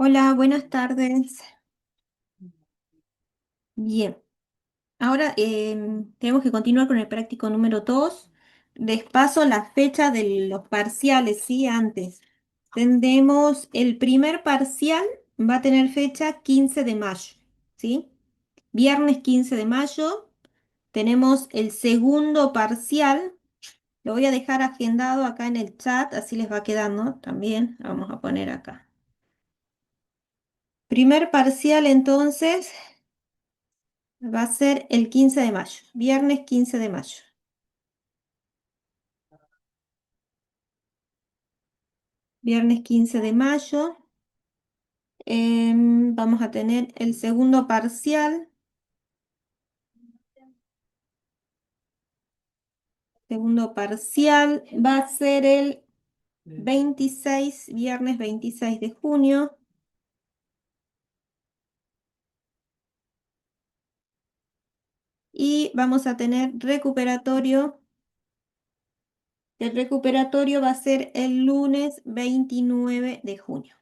Hola, buenas tardes. Bien, ahora tenemos que continuar con el práctico número 2. Les paso la fecha de los parciales, ¿sí? Antes. Tendremos el primer parcial, va a tener fecha 15 de mayo, ¿sí? Viernes 15 de mayo. Tenemos el segundo parcial, lo voy a dejar agendado acá en el chat, así les va quedando también. Vamos a poner acá. Primer parcial entonces. Va a ser el 15 de mayo, viernes 15 de mayo. Viernes 15 de mayo. Vamos a tener el segundo parcial. Segundo parcial va a ser el 26, viernes 26 de junio. Y vamos a tener recuperatorio. El recuperatorio va a ser el lunes 29 de junio.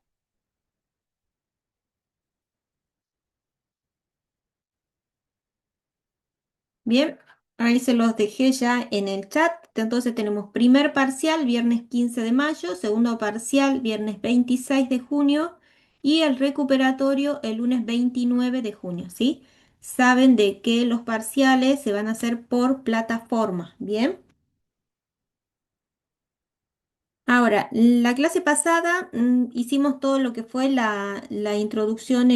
Bien, ahí se los dejé ya en el chat. Entonces tenemos primer parcial, viernes 15 de mayo, segundo parcial, viernes 26 de junio y el recuperatorio el lunes 29 de junio, ¿sí? Saben de que los parciales se van a hacer por plataforma, ¿bien? Ahora, la clase pasada hicimos todo lo que fue la introducción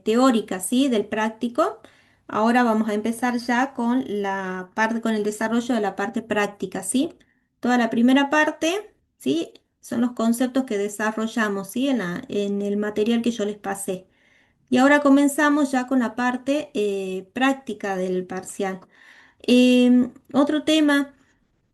teórica, ¿sí? Del práctico. Ahora vamos a empezar ya con la parte, con el desarrollo de la parte práctica, ¿sí? Toda la primera parte, ¿sí? Son los conceptos que desarrollamos, ¿sí? En el material que yo les pasé. Y ahora comenzamos ya con la parte práctica del parcial. Otro tema.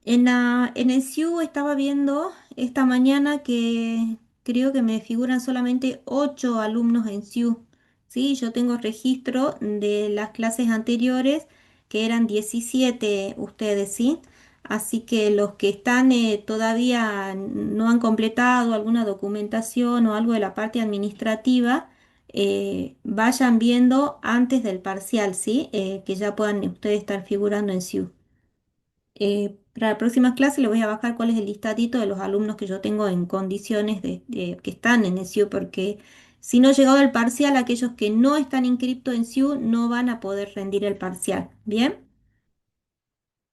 En el SIU estaba viendo esta mañana que creo que me figuran solamente 8 alumnos en SIU. Sí, yo tengo registro de las clases anteriores que eran 17 ustedes, ¿sí? Así que los que están todavía no han completado alguna documentación o algo de la parte administrativa, vayan viendo antes del parcial, ¿sí? Que ya puedan ustedes estar figurando en SIU. Para la próxima clase le voy a bajar cuál es el listadito de los alumnos que yo tengo en condiciones que están en el SIU, porque si no llegado el parcial, aquellos que no están inscritos en SIU no van a poder rendir el parcial. ¿Bien?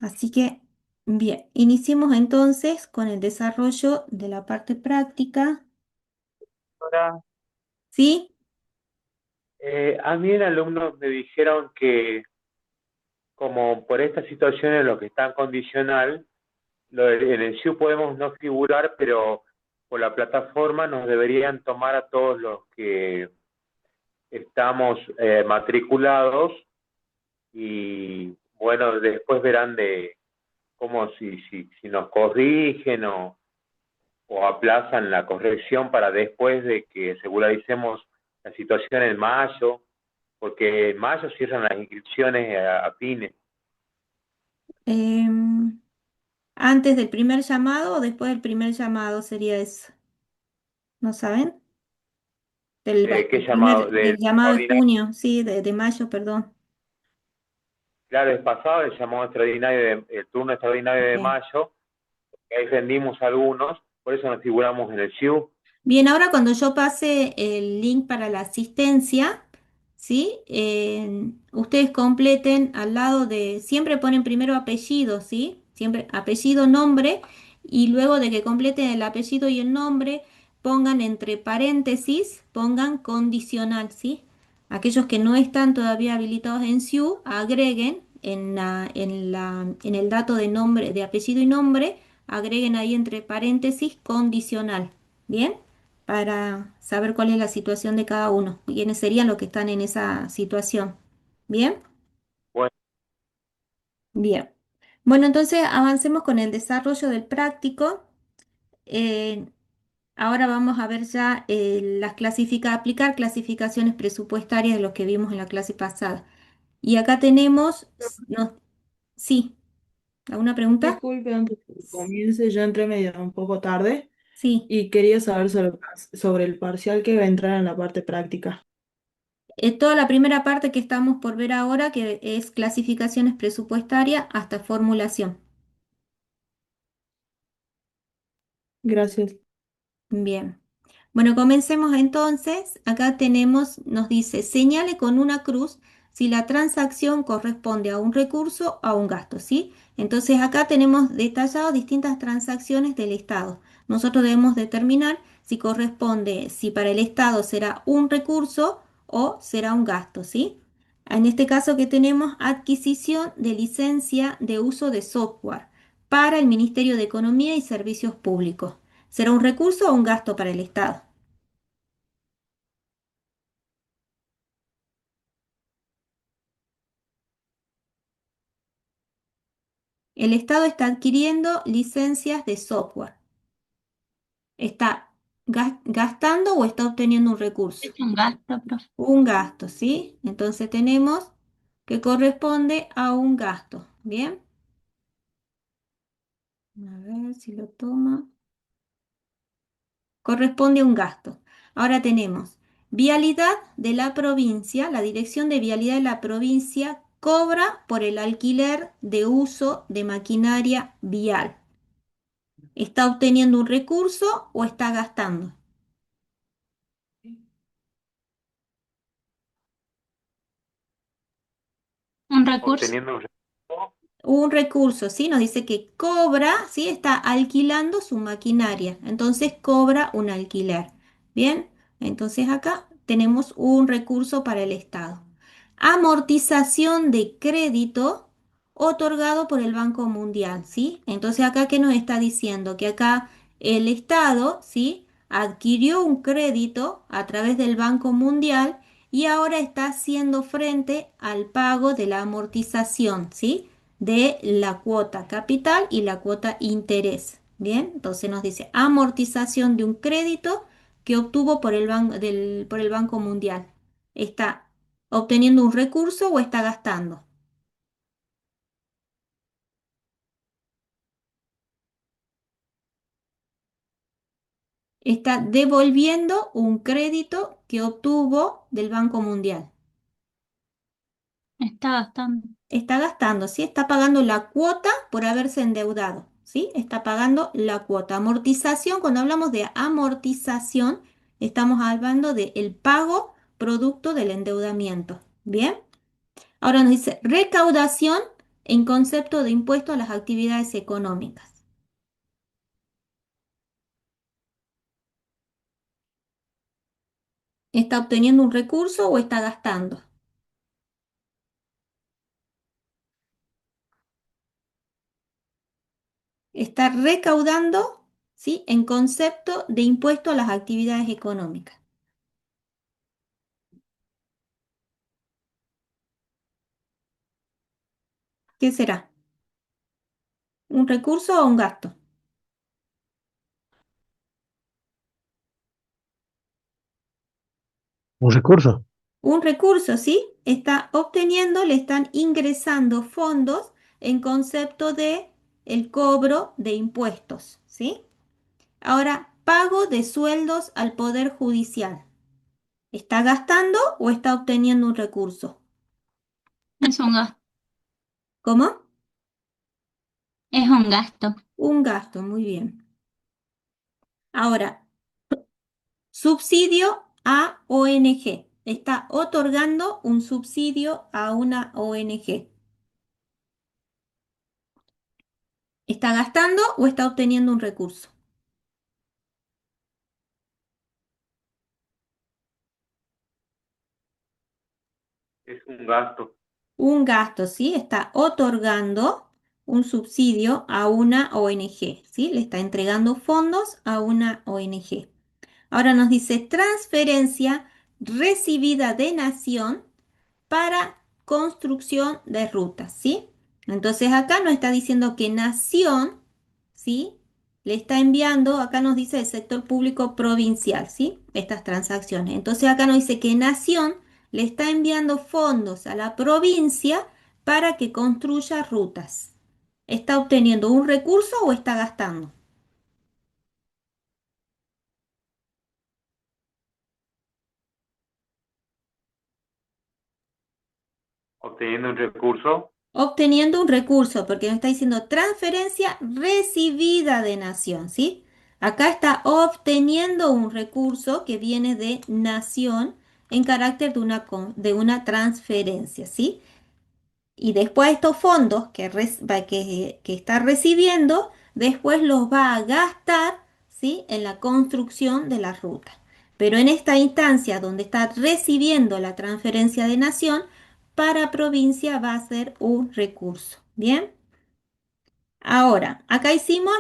Así que, bien, iniciemos entonces con el desarrollo de la parte práctica. Ahora, ¿Sí? a mí en alumnos me dijeron que como por esta situación en lo que está en condicional, en el SIU podemos no figurar, pero por la plataforma nos deberían tomar a todos los que estamos matriculados y bueno, después verán de cómo si nos corrigen o aplazan la corrección para después de que regularicemos la situación en mayo, porque en mayo cierran las inscripciones a fines. Em, ¿Antes del primer llamado o después del primer llamado sería eso? ¿No saben? ¿Qué Del llamado? del Del llamado de ordinario. junio, sí, de mayo, perdón. Claro, el pasado el llamado extraordinario, el turno extraordinario de Bien. mayo, que ahí rendimos algunos, por eso nos figuramos en el SIU. Bien, ahora cuando yo pase el link para la asistencia, ¿sí? Ustedes completen al lado de, siempre ponen primero apellido, ¿sí? Siempre apellido, nombre, y luego de que completen el apellido y el nombre, pongan entre paréntesis, pongan condicional, ¿sí? Aquellos que no están todavía habilitados en SIU, agreguen en el dato de nombre, de apellido y nombre, agreguen ahí entre paréntesis condicional. ¿Bien? Para saber cuál es la situación de cada uno, quiénes serían los que están en esa situación. ¿Bien? Bueno, Bien. Bueno, entonces avancemos con el desarrollo del práctico. Eh, Ahora vamos a ver ya aplicar clasificaciones presupuestarias de los que vimos en la clase pasada. Y acá tenemos, no, sí, ¿alguna pregunta? Disculpe, antes de que comience, ya entré medio un poco tarde. Sí. y quería saber sobre el parcial que va a entrar en la parte práctica. Toda la primera parte que estamos por ver ahora, que es clasificaciones presupuestarias hasta formulación. Gracias. Bien. Bueno, comencemos entonces. Acá tenemos, nos dice, señale con una cruz si la transacción corresponde a un recurso o a un gasto, ¿sí? Entonces acá tenemos detallado distintas transacciones del Estado. Nosotros debemos determinar si corresponde, si para el Estado será un recurso o será un gasto, ¿sí? En este caso que tenemos adquisición de licencia de uso de software para el Ministerio de Economía y Servicios Públicos. ¿Será un recurso o un gasto para el Estado? El Estado está adquiriendo licencias de software. ¿Está gastando o está obteniendo un recurso? Es un gasto, profe. Un gasto, ¿sí? Entonces tenemos que corresponde a un gasto. ¿Bien? A ver si lo toma. Corresponde a un gasto. Ahora tenemos vialidad de la provincia. La dirección de vialidad de la provincia cobra por el alquiler de uso de maquinaria vial. ¿Está obteniendo un recurso o está gastando? Un recurso. obteniendo un recurso. Un recurso, ¿sí? Nos dice que cobra, ¿sí? Está alquilando su maquinaria, entonces cobra un alquiler. Bien, entonces acá tenemos un recurso para el Estado. Amortización de crédito otorgado por el Banco Mundial, ¿sí? Entonces acá, ¿qué nos está diciendo? Que acá el Estado, ¿sí? Adquirió un crédito a través del Banco Mundial y ahora está haciendo frente al pago de la amortización, ¿sí? De la cuota capital y la cuota interés. Bien, entonces nos dice amortización de un crédito que obtuvo por por el Banco Mundial. ¿Está obteniendo un recurso o está gastando? Está devolviendo un crédito que obtuvo del Banco Mundial. Está gastando. Está gastando, ¿sí? Está pagando la cuota por haberse endeudado, ¿sí? Está pagando la cuota. Amortización, cuando hablamos de amortización, estamos hablando del pago producto del endeudamiento. ¿Bien? Ahora nos dice recaudación en concepto de impuesto a las actividades económicas. ¿Está obteniendo un recurso o está gastando? Está recaudando, ¿sí? En concepto de impuesto a las actividades económicas. ¿Qué será? ¿Un recurso o un gasto? Un recurso. Un recurso, ¿sí? Está obteniendo, le están ingresando fondos en concepto de el cobro de impuestos, ¿sí? Ahora, pago de sueldos al Poder Judicial. ¿Está gastando o está obteniendo un recurso? Es un gasto. ¿Cómo? Es un gasto. Un gasto, muy bien. Ahora, subsidio a ONG. Está otorgando un subsidio a una ONG. ¿Está gastando o está obteniendo un recurso? Es un gasto. Un gasto, ¿sí? Está otorgando un subsidio a una ONG, ¿sí? Le está entregando fondos a una ONG. Ahora nos dice transferencia recibida de Nación para construcción de rutas, ¿sí? Entonces acá nos está diciendo que Nación, ¿sí? Le está enviando, acá nos dice el sector público provincial, ¿sí? Estas transacciones. Entonces acá nos dice que Nación le está enviando fondos a la provincia para que construya rutas. ¿Está obteniendo un recurso o está gastando? obteniendo un recurso. Obteniendo un recurso, porque nos está diciendo transferencia recibida de nación, ¿sí? Acá está obteniendo un recurso que viene de nación en carácter de una transferencia, ¿sí? Y después estos fondos que está recibiendo, después los va a gastar, ¿sí? En la construcción de la ruta. Pero en esta instancia donde está recibiendo la transferencia de nación, para provincia va a ser un recurso. ¿Bien? Ahora, acá hicimos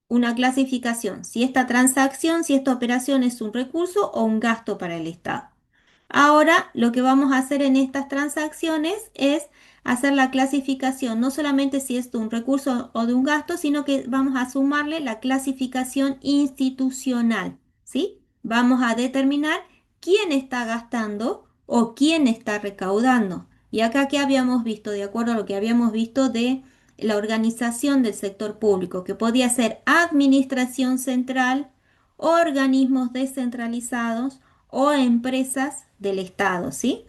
una clasificación. Si esta transacción, si esta operación es un recurso o un gasto para el Estado. Ahora, lo que vamos a hacer en estas transacciones es hacer la clasificación, no solamente si es de un recurso o de un gasto, sino que vamos a sumarle la clasificación institucional, ¿sí? Vamos a determinar quién está gastando o quién está recaudando. Y acá, ¿qué habíamos visto? De acuerdo a lo que habíamos visto de la organización del sector público, que podía ser administración central, organismos descentralizados o empresas del Estado, ¿sí?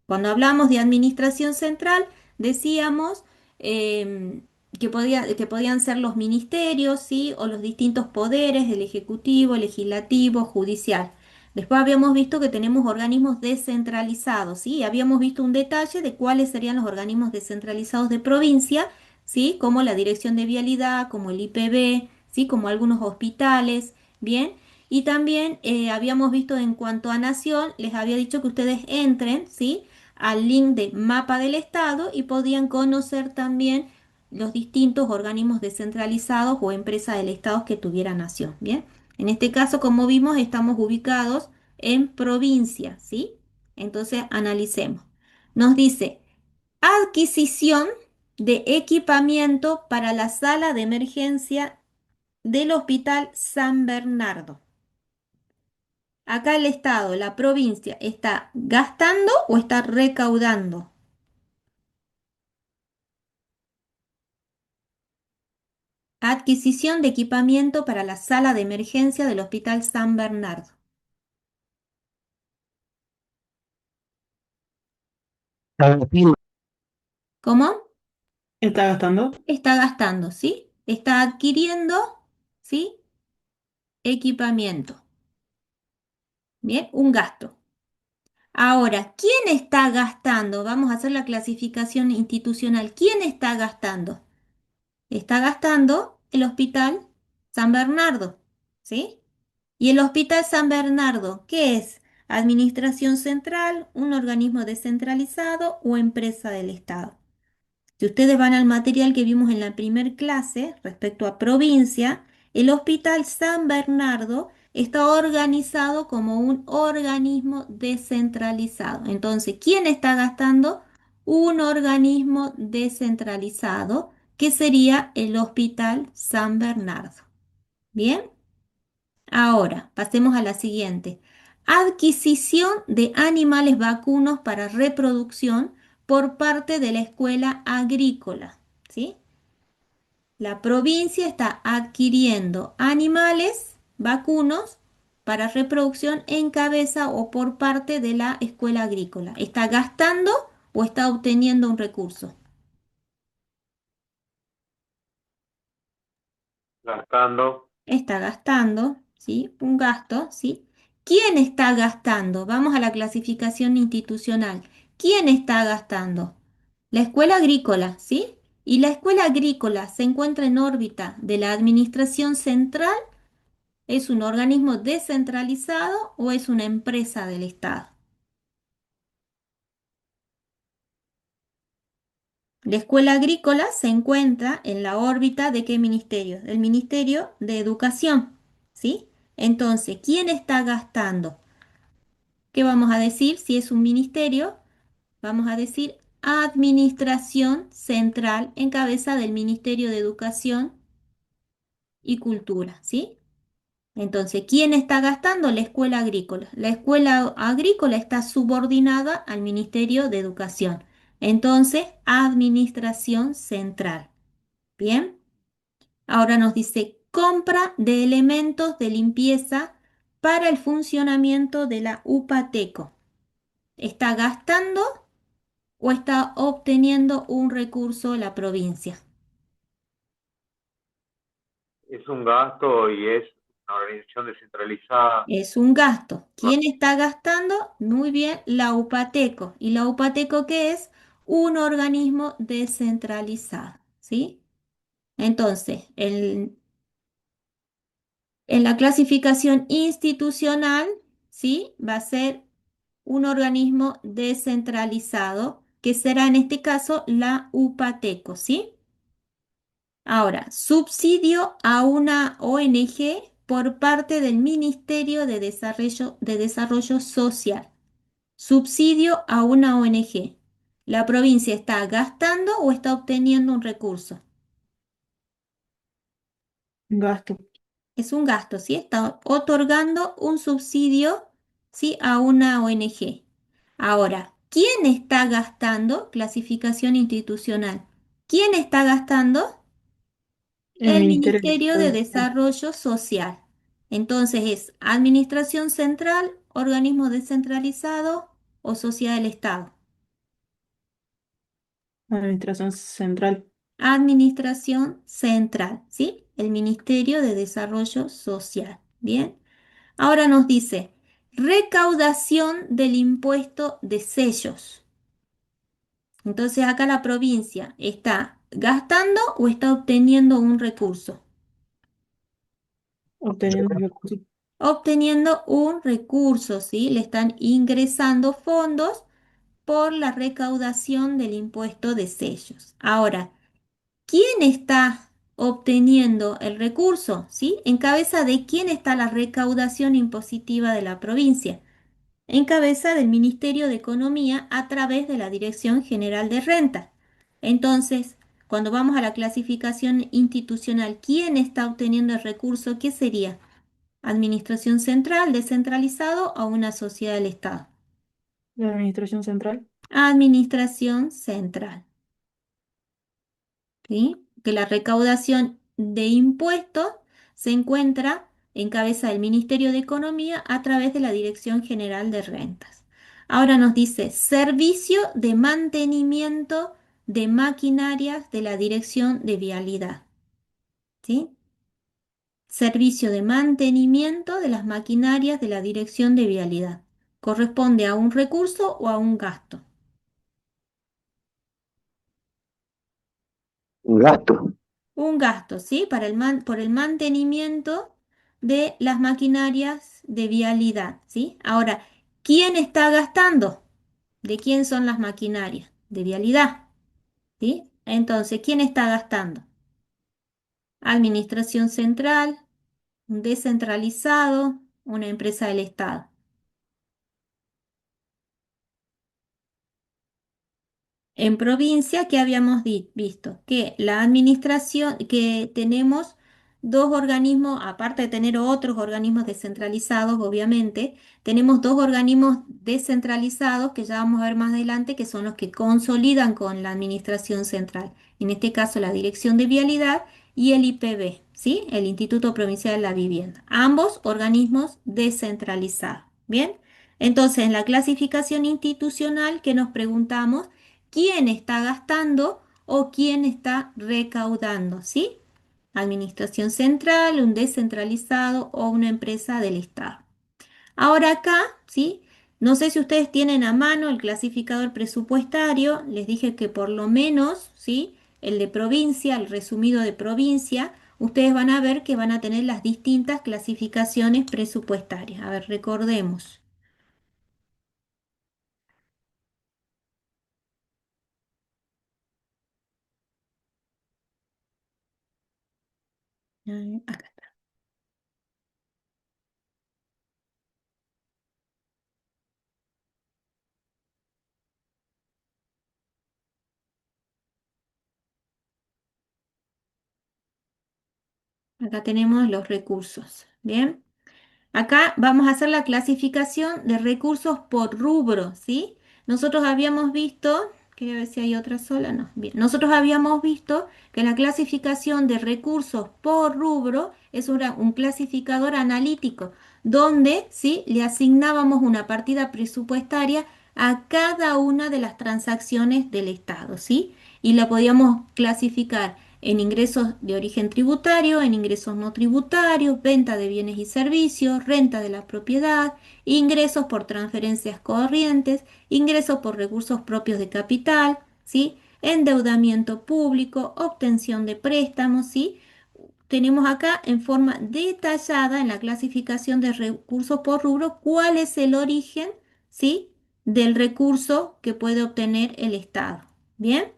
Cuando hablamos de administración central, decíamos que podían ser los ministerios, ¿sí? O los distintos poderes, el ejecutivo, legislativo, judicial. Después habíamos visto que tenemos organismos descentralizados, ¿sí? Habíamos visto un detalle de cuáles serían los organismos descentralizados de provincia, ¿sí? Como la Dirección de Vialidad, como el IPB, ¿sí? Como algunos hospitales, ¿bien? Y también habíamos visto en cuanto a nación, les había dicho que ustedes entren, ¿sí? Al link de mapa del estado y podían conocer también los distintos organismos descentralizados o empresas del estado que tuviera nación, ¿bien? En este caso, como vimos, estamos ubicados en provincia, ¿sí? Entonces, analicemos. Nos dice, adquisición de equipamiento para la sala de emergencia del Hospital San Bernardo. Acá el Estado, la provincia, ¿está gastando o está recaudando? Adquisición de equipamiento para la sala de emergencia del Hospital San Bernardo. ¿Cómo? ¿Está gastando? Está gastando, ¿sí? Está adquiriendo, ¿sí? Equipamiento. Bien, un gasto. Ahora, ¿quién está gastando? Vamos a hacer la clasificación institucional. ¿Quién está gastando? Está gastando el Hospital San Bernardo, ¿sí? Y el Hospital San Bernardo, ¿qué es? ¿Administración central, un organismo descentralizado o empresa del Estado? Si ustedes van al material que vimos en la primer clase respecto a provincia, el Hospital San Bernardo está organizado como un organismo descentralizado. Entonces, ¿quién está gastando? Un organismo descentralizado, que sería el Hospital San Bernardo. ¿Bien? Ahora, pasemos a la siguiente. Adquisición de animales vacunos para reproducción por parte de la escuela agrícola, ¿sí? La provincia está adquiriendo animales vacunos para reproducción en cabeza o por parte de la escuela agrícola. ¿Está gastando o está obteniendo un recurso? Gastando. Está gastando, ¿sí? Un gasto, ¿sí? ¿Quién está gastando? Vamos a la clasificación institucional. ¿Quién está gastando? La escuela agrícola, ¿sí? Y la escuela agrícola se encuentra en órbita de la administración central. ¿Es un organismo descentralizado o es una empresa del Estado? La escuela agrícola se encuentra en la órbita de ¿qué ministerio? El Ministerio de Educación, ¿sí? Entonces, ¿quién está gastando? ¿Qué vamos a decir? Si es un ministerio, vamos a decir Administración Central en cabeza del Ministerio de Educación y Cultura, ¿sí? Entonces, ¿quién está gastando? La escuela agrícola. La escuela agrícola está subordinada al Ministerio de Educación. Entonces, Administración Central. Bien. Ahora nos dice compra de elementos de limpieza para el funcionamiento de la UPATECO. ¿Está gastando o está obteniendo un recurso la provincia? Es un gasto y es una organización descentralizada. Es un gasto. ¿Quién está gastando? Muy bien, la UPATECO. ¿Y la UPATECO qué es? Un organismo descentralizado, ¿sí? Entonces, en la clasificación institucional, ¿sí? Va a ser un organismo descentralizado, que será en este caso la UPATECO, ¿sí? Ahora, subsidio a una ONG por parte del Ministerio de Desarrollo Social. Subsidio a una ONG. ¿La provincia está gastando o está obteniendo un recurso? Gasto. Es un gasto, ¿sí? Está otorgando un subsidio, ¿sí? A una ONG. Ahora, ¿quién está gastando? Clasificación institucional. ¿Quién está gastando? El El Ministerio de Ministerio de Desarrollo. Desarrollo Social. Entonces es Administración Central, organismo descentralizado o sociedad del Estado. Administración Central. Administración Central, ¿sí? El Ministerio de Desarrollo Social. Bien. Ahora nos dice recaudación del impuesto de sellos. Entonces acá la provincia está gastando o está obteniendo un recurso. Obteniendo recursos. Obteniendo un recurso, ¿sí? Le están ingresando fondos por la recaudación del impuesto de sellos. Ahora, ¿quién está obteniendo el recurso? ¿Sí? ¿En cabeza de quién está la recaudación impositiva de la provincia? En cabeza del Ministerio de Economía a través de la Dirección General de Renta. Entonces, cuando vamos a la clasificación institucional, ¿quién está obteniendo el recurso? ¿Qué sería? Administración central, descentralizado o una sociedad del Estado. La Administración Central. Administración central, ¿sí? Que la recaudación de impuestos se encuentra en cabeza del Ministerio de Economía a través de la Dirección General de Rentas. Ahora nos dice servicio de mantenimiento de maquinarias de la Dirección de Vialidad, ¿sí? Servicio de mantenimiento de las maquinarias de la Dirección de Vialidad. ¿Corresponde a un recurso o a un gasto? Un gasto. Un gasto, ¿sí? Por el mantenimiento de las maquinarias de vialidad, ¿sí? Ahora, ¿quién está gastando? ¿De quién son las maquinarias? De vialidad, ¿sí? Entonces, ¿quién está gastando? Administración central, un descentralizado, una empresa del Estado. En provincia, ¿qué habíamos visto? Que la administración, que tenemos dos organismos, aparte de tener otros organismos descentralizados, obviamente, tenemos dos organismos descentralizados que ya vamos a ver más adelante, que son los que consolidan con la administración central. En este caso, la Dirección de Vialidad y el IPB, ¿sí? El Instituto Provincial de la Vivienda. Ambos organismos descentralizados. Bien, entonces en la clasificación institucional que nos preguntamos, quién está gastando o quién está recaudando, ¿sí? Administración central, un descentralizado o una empresa del Estado. Ahora acá, ¿sí? No sé si ustedes tienen a mano el clasificador presupuestario, les dije que por lo menos, ¿sí? El de provincia, el resumido de provincia, ustedes van a ver que van a tener las distintas clasificaciones presupuestarias. A ver, recordemos. Acá. Acá tenemos los recursos. Bien. Acá vamos a hacer la clasificación de recursos por rubro, ¿sí? Nosotros habíamos visto, quería ver si hay otra sola, no, bien. Nosotros habíamos visto que la clasificación de recursos por rubro es un clasificador analítico, donde, ¿sí? Le asignábamos una partida presupuestaria a cada una de las transacciones del Estado, ¿sí? Y la podíamos clasificar en ingresos de origen tributario, en ingresos no tributarios, venta de bienes y servicios, renta de la propiedad, ingresos por transferencias corrientes, ingresos por recursos propios de capital, ¿sí? Endeudamiento público, obtención de préstamos, ¿sí? Tenemos acá en forma detallada en la clasificación de recursos por rubro cuál es el origen, ¿sí? del recurso que puede obtener el Estado. Bien,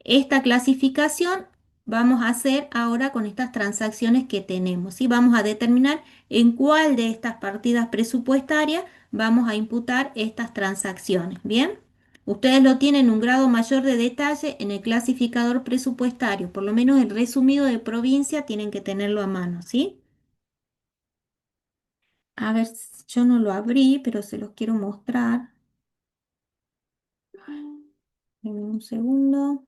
esta clasificación vamos a hacer ahora con estas transacciones que tenemos, ¿sí? Vamos a determinar en cuál de estas partidas presupuestarias vamos a imputar estas transacciones. Bien. Ustedes lo tienen en un grado mayor de detalle en el clasificador presupuestario, por lo menos el resumido de provincia tienen que tenerlo a mano, ¿sí? A ver, yo no lo abrí, pero se los quiero mostrar. Denme un segundo.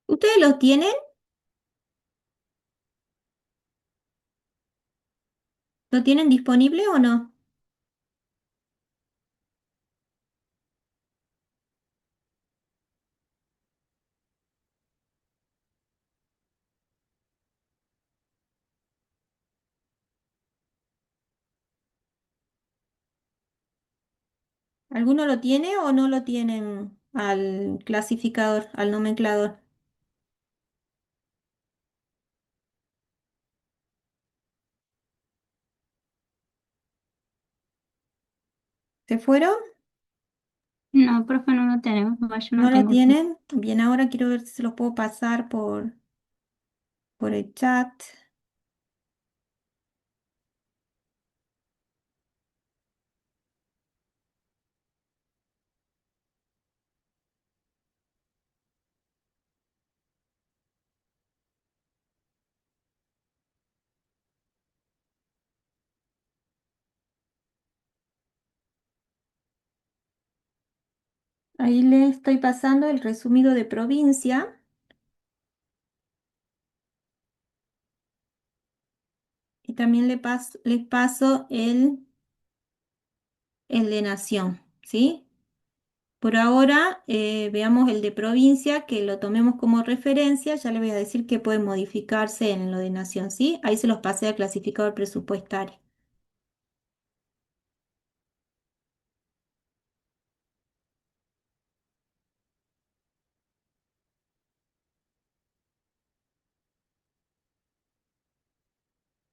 ¿Ustedes los tienen? ¿Lo tienen disponible o no? ¿Alguno lo tiene o no lo tienen al clasificador, al nomenclador? ¿Se fueron? No, profe, no lo tenemos. Yo ¿No no lo tengo aquí. tienen? Bien, ahora quiero ver si se los puedo pasar por el chat. Ahí les estoy pasando el resumido de provincia y también les paso el de nación, ¿sí? Por ahora veamos el de provincia, que lo tomemos como referencia. Ya les voy a decir que puede modificarse en lo de nación, ¿sí? Ahí se los pasé al clasificador presupuestario.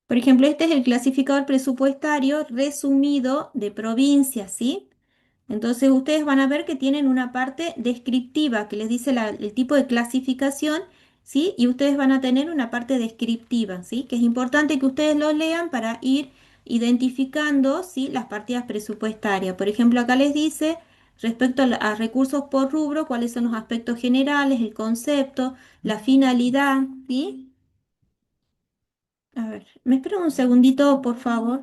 Por ejemplo, este es el clasificador presupuestario resumido de provincia, ¿sí? Entonces ustedes van a ver que tienen una parte descriptiva que les dice el tipo de clasificación, ¿sí? Y ustedes van a tener una parte descriptiva, ¿sí? Que es importante que ustedes lo lean para ir identificando, ¿sí? las partidas presupuestarias. Por ejemplo, acá les dice respecto a recursos por rubro, cuáles son los aspectos generales, el concepto, la finalidad, ¿sí? A ver, me espero un segundito, por favor.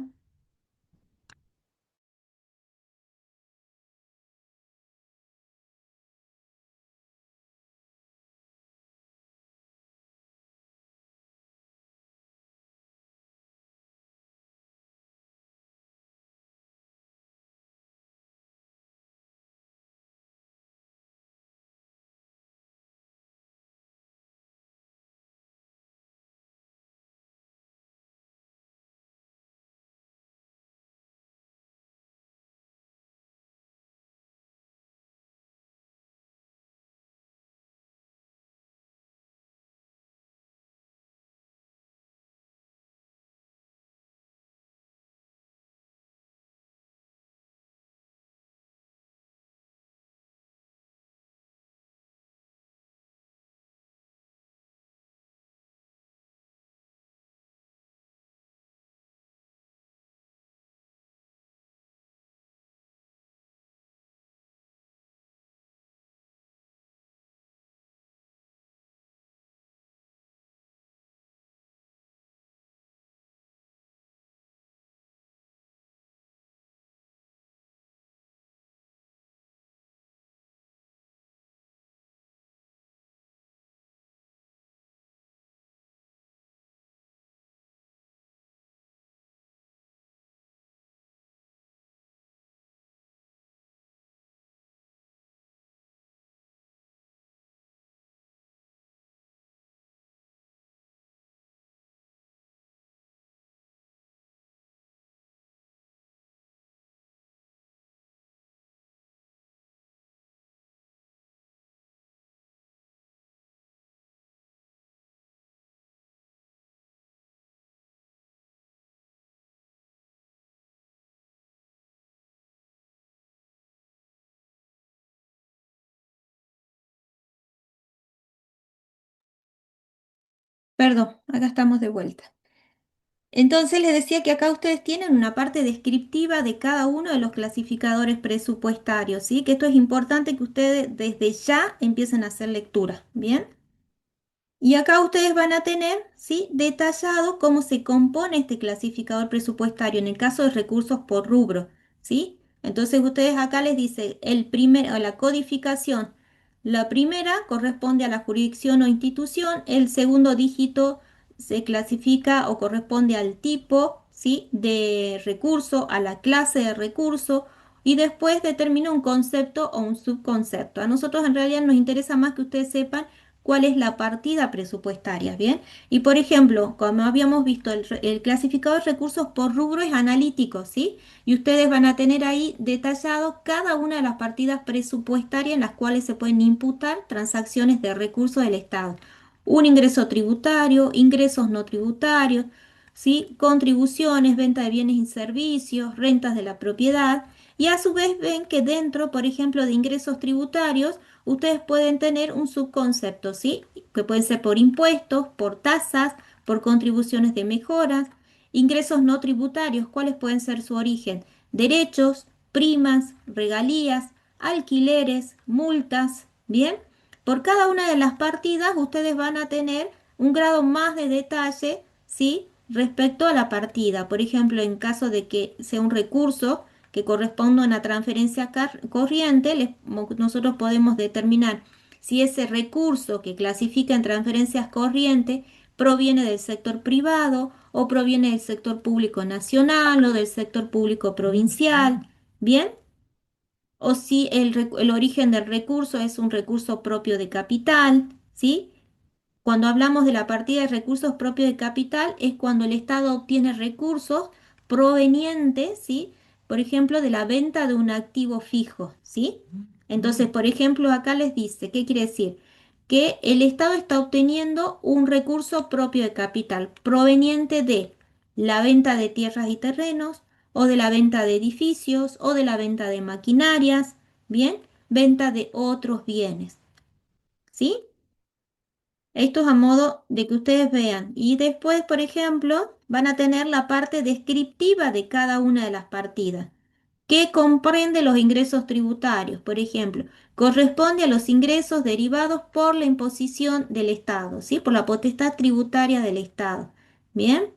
Perdón, acá estamos de vuelta. Entonces les decía que acá ustedes tienen una parte descriptiva de cada uno de los clasificadores presupuestarios, ¿sí? Que esto es importante que ustedes desde ya empiecen a hacer lectura, ¿bien? Y acá ustedes van a tener, ¿sí? Detallado cómo se compone este clasificador presupuestario en el caso de recursos por rubro, ¿sí? Entonces ustedes acá les dice o la codificación. La primera corresponde a la jurisdicción o institución, el segundo dígito se clasifica o corresponde al tipo, ¿sí? De recurso, a la clase de recurso y después determina un concepto o un subconcepto. A nosotros en realidad nos interesa más que ustedes sepan cuál es la partida presupuestaria, ¿bien? Y por ejemplo, como habíamos visto, el clasificador de recursos por rubro es analítico, ¿sí? Y ustedes van a tener ahí detallado cada una de las partidas presupuestarias en las cuales se pueden imputar transacciones de recursos del Estado. Un ingreso tributario, ingresos no tributarios, ¿sí? Contribuciones, venta de bienes y servicios, rentas de la propiedad. Y a su vez ven que dentro, por ejemplo, de ingresos tributarios, ustedes pueden tener un subconcepto, ¿sí? Que pueden ser por impuestos, por tasas, por contribuciones de mejoras, ingresos no tributarios, ¿cuáles pueden ser su origen? Derechos, primas, regalías, alquileres, multas, ¿bien? Por cada una de las partidas ustedes van a tener un grado más de detalle, ¿sí? Respecto a la partida. Por ejemplo, en caso de que sea un recurso, que corresponda a una transferencia corriente, nosotros podemos determinar si ese recurso que clasifica en transferencias corrientes proviene del sector privado o proviene del sector público nacional o del sector público provincial, ¿bien? O si el origen del recurso es un recurso propio de capital, ¿sí? Cuando hablamos de la partida de recursos propios de capital es cuando el Estado obtiene recursos provenientes, ¿sí? Por ejemplo, de la venta de un activo fijo, ¿sí? Entonces, por ejemplo, acá les dice, ¿qué quiere decir? Que el Estado está obteniendo un recurso propio de capital proveniente de la venta de tierras y terrenos, o de la venta de edificios, o de la venta de maquinarias, ¿bien? Venta de otros bienes, ¿sí? Esto es a modo de que ustedes vean. Y después, por ejemplo, van a tener la parte descriptiva de cada una de las partidas, que comprende los ingresos tributarios. Por ejemplo, corresponde a los ingresos derivados por la imposición del Estado, ¿sí? Por la potestad tributaria del Estado. Bien.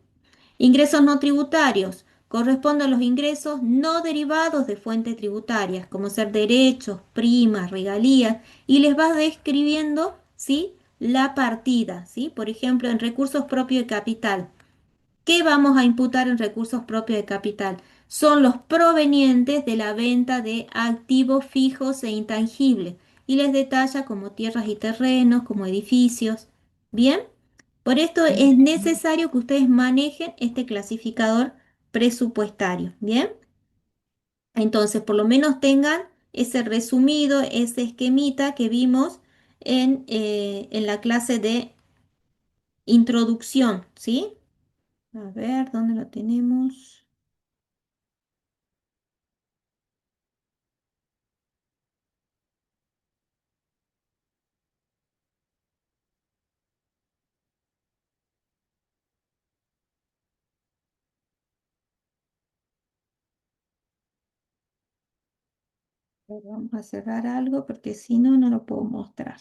Ingresos no tributarios. Corresponden a los ingresos no derivados de fuentes tributarias, como ser derechos, primas, regalías, y les va describiendo, ¿sí? La partida, ¿sí? Por ejemplo, en recursos propios de capital. ¿Qué vamos a imputar en recursos propios de capital? Son los provenientes de la venta de activos fijos e intangibles y les detalla como tierras y terrenos, como edificios. ¿Bien? Por esto es necesario que ustedes manejen este clasificador presupuestario. ¿Bien? Entonces, por lo menos tengan ese resumido, ese esquemita que vimos en la clase de introducción. ¿Sí? A ver, ¿dónde lo tenemos? Vamos a cerrar algo porque si no, no lo puedo mostrar.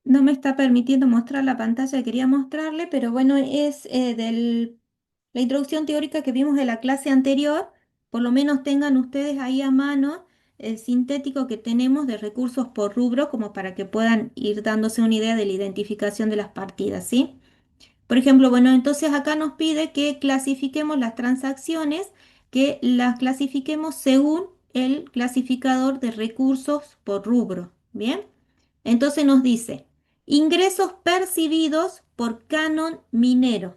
No me está permitiendo mostrar la pantalla que quería mostrarle, pero bueno, es la introducción teórica que vimos de la clase anterior. Por lo menos tengan ustedes ahí a mano el sintético que tenemos de recursos por rubro, como para que puedan ir dándose una idea de la identificación de las partidas, ¿sí? Por ejemplo, bueno, entonces acá nos pide que clasifiquemos las transacciones, que las clasifiquemos según el clasificador de recursos por rubro. ¿Bien? Entonces nos dice, ingresos percibidos por canon minero.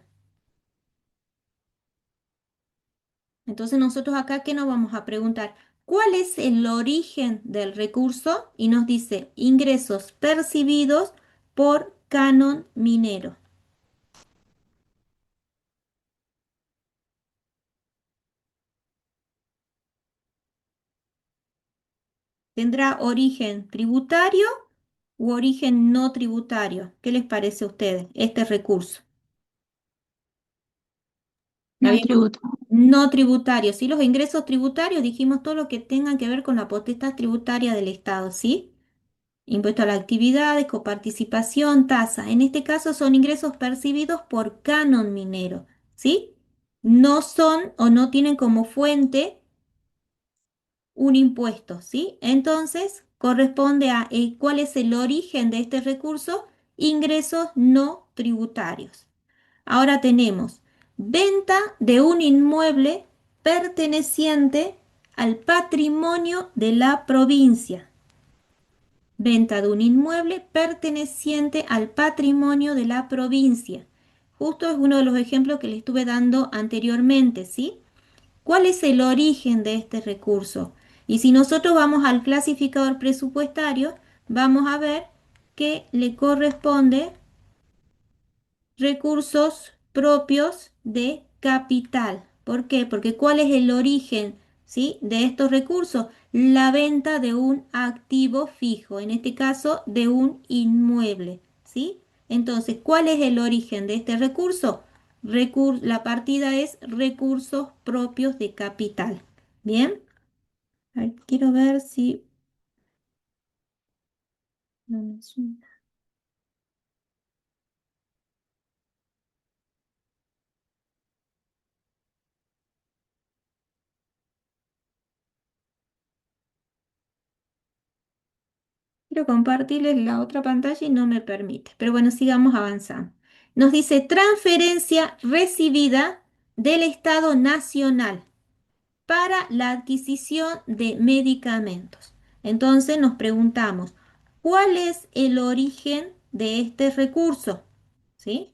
Entonces nosotros acá, ¿qué nos vamos a preguntar? ¿Cuál es el origen del recurso? Y nos dice, ingresos percibidos por canon minero. ¿Tendrá origen tributario u origen no tributario? ¿Qué les parece a ustedes este recurso? No Habíamos tributo. no tributario, ¿sí? Los ingresos tributarios, dijimos todo lo que tengan que ver con la potestad tributaria del Estado, ¿sí? Impuesto a la actividad, coparticipación, tasa. En este caso son ingresos percibidos por canon minero, ¿sí? No son o no tienen como fuente un impuesto, ¿sí? Entonces, corresponde a cuál es el origen de este recurso, ingresos no tributarios. Ahora tenemos venta de un inmueble perteneciente al patrimonio de la provincia. Venta de un inmueble perteneciente al patrimonio de la provincia. Justo es uno de los ejemplos que le estuve dando anteriormente, ¿sí? ¿Cuál es el origen de este recurso? Y si nosotros vamos al clasificador presupuestario, vamos a ver que le corresponde recursos propios de capital. ¿Por qué? Porque ¿cuál es el origen, ¿sí?, de estos recursos? La venta de un activo fijo, en este caso de un inmueble, ¿sí? Entonces, ¿cuál es el origen de este recurso? La partida es recursos propios de capital. ¿Bien? A ver, quiero ver si... no me suena. Quiero compartirles la otra pantalla y no me permite. Pero bueno, sigamos avanzando. Nos dice transferencia recibida del Estado Nacional para la adquisición de medicamentos. Entonces nos preguntamos, ¿cuál es el origen de este recurso? ¿Sí?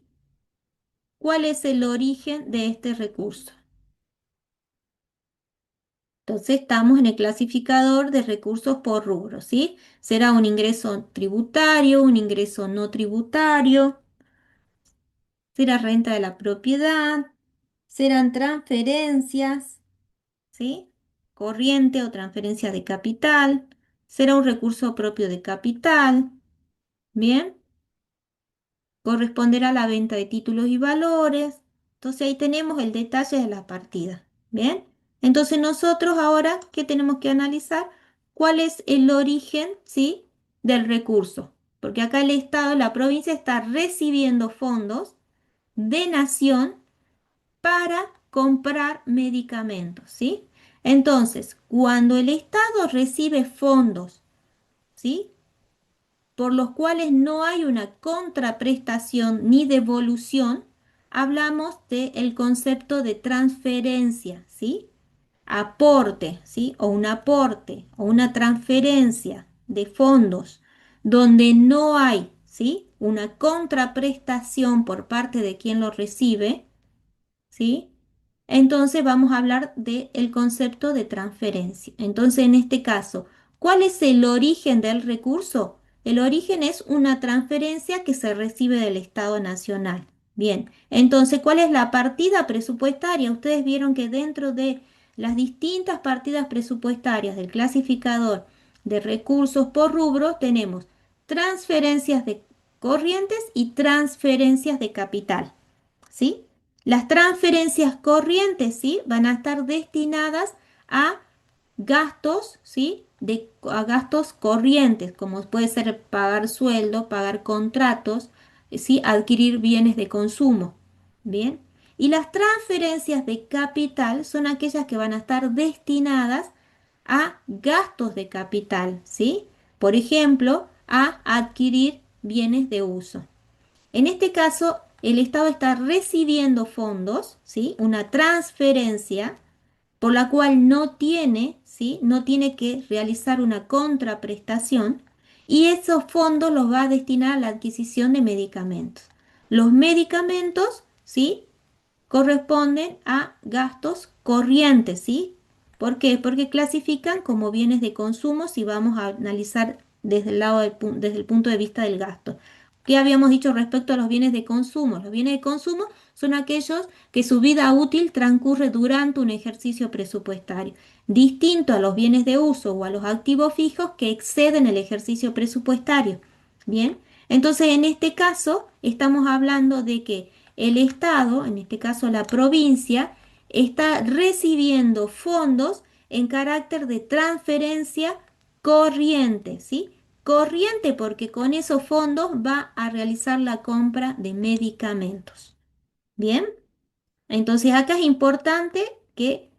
¿Cuál es el origen de este recurso? Entonces estamos en el clasificador de recursos por rubro, ¿sí? Será un ingreso tributario, un ingreso no tributario, será renta de la propiedad, serán transferencias, ¿sí? Corriente o transferencia de capital, será un recurso propio de capital, ¿bien? Corresponderá a la venta de títulos y valores. Entonces ahí tenemos el detalle de la partida. ¿Bien? Entonces nosotros ahora, ¿qué tenemos que analizar? ¿Cuál es el origen, sí, del recurso? Porque acá el Estado, la provincia está recibiendo fondos de nación para comprar medicamentos, ¿sí? Entonces, cuando el Estado recibe fondos, ¿sí?, por los cuales no hay una contraprestación ni devolución, hablamos del concepto de transferencia, ¿sí? Aporte, ¿sí? O un aporte o una transferencia de fondos donde no hay, ¿sí?, una contraprestación por parte de quien lo recibe, ¿sí? Entonces vamos a hablar del concepto de transferencia. Entonces, en este caso, ¿cuál es el origen del recurso? El origen es una transferencia que se recibe del Estado Nacional. Bien, entonces, ¿cuál es la partida presupuestaria? Ustedes vieron que dentro de las distintas partidas presupuestarias del clasificador de recursos por rubro tenemos transferencias de corrientes y transferencias de capital. ¿Sí? Las transferencias corrientes, ¿sí?, van a estar destinadas a gastos, ¿sí? A gastos corrientes, como puede ser pagar sueldo, pagar contratos, ¿sí? Adquirir bienes de consumo. Bien. Y las transferencias de capital son aquellas que van a estar destinadas a gastos de capital, ¿sí? Por ejemplo, a adquirir bienes de uso. En este caso, el Estado está recibiendo fondos, ¿sí? Una transferencia por la cual no tiene, ¿sí? No tiene que realizar una contraprestación y esos fondos los va a destinar a la adquisición de medicamentos. Los medicamentos, ¿sí? Corresponden a gastos corrientes, ¿sí? ¿Por qué? Porque clasifican como bienes de consumo si vamos a analizar desde el lado desde el punto de vista del gasto. ¿Qué habíamos dicho respecto a los bienes de consumo? Los bienes de consumo son aquellos que su vida útil transcurre durante un ejercicio presupuestario, distinto a los bienes de uso o a los activos fijos que exceden el ejercicio presupuestario. Bien, entonces en este caso estamos hablando de que el Estado, en este caso la provincia, está recibiendo fondos en carácter de transferencia corriente, ¿sí? Corriente porque con esos fondos va a realizar la compra de medicamentos. Bien, entonces acá es importante que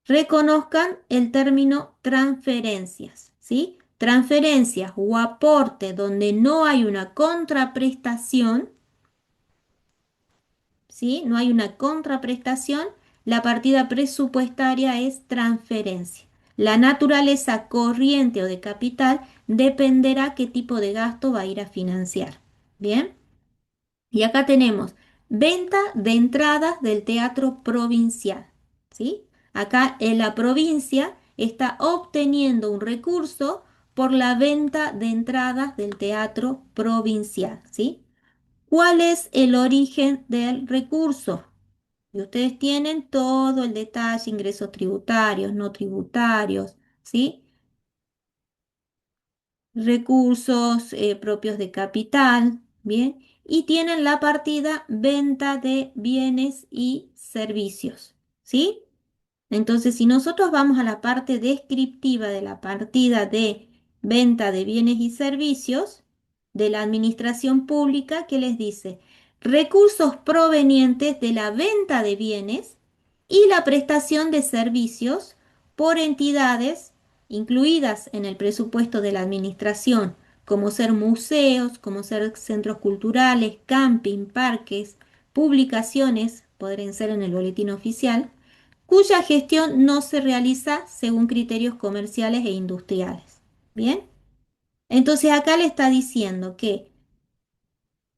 reconozcan el término transferencias, ¿sí? Transferencias o aporte donde no hay una contraprestación, ¿sí? No hay una contraprestación, la partida presupuestaria es transferencia. La naturaleza corriente o de capital dependerá qué tipo de gasto va a ir a financiar. Bien, y acá tenemos venta de entradas del teatro provincial, ¿sí? Acá en la provincia está obteniendo un recurso por la venta de entradas del teatro provincial, ¿sí? ¿Cuál es el origen del recurso? Y ustedes tienen todo el detalle, ingresos tributarios, no tributarios, ¿sí? Recursos propios de capital, ¿bien? Y tienen la partida venta de bienes y servicios, ¿sí? Entonces, si nosotros vamos a la parte descriptiva de la partida de venta de bienes y servicios de la administración pública, ¿qué les dice? Recursos provenientes de la venta de bienes y la prestación de servicios por entidades incluidas en el presupuesto de la administración, como ser museos, como ser centros culturales, camping, parques, publicaciones, podrían ser en el boletín oficial cuya gestión no se realiza según criterios comerciales e industriales. Bien, entonces acá le está diciendo que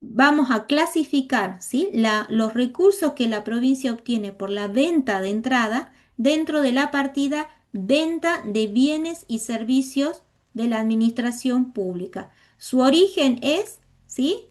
vamos a clasificar, ¿sí? Los recursos que la provincia obtiene por la venta de entrada dentro de la partida venta de bienes y servicios de la administración pública. Su origen es, ¿sí?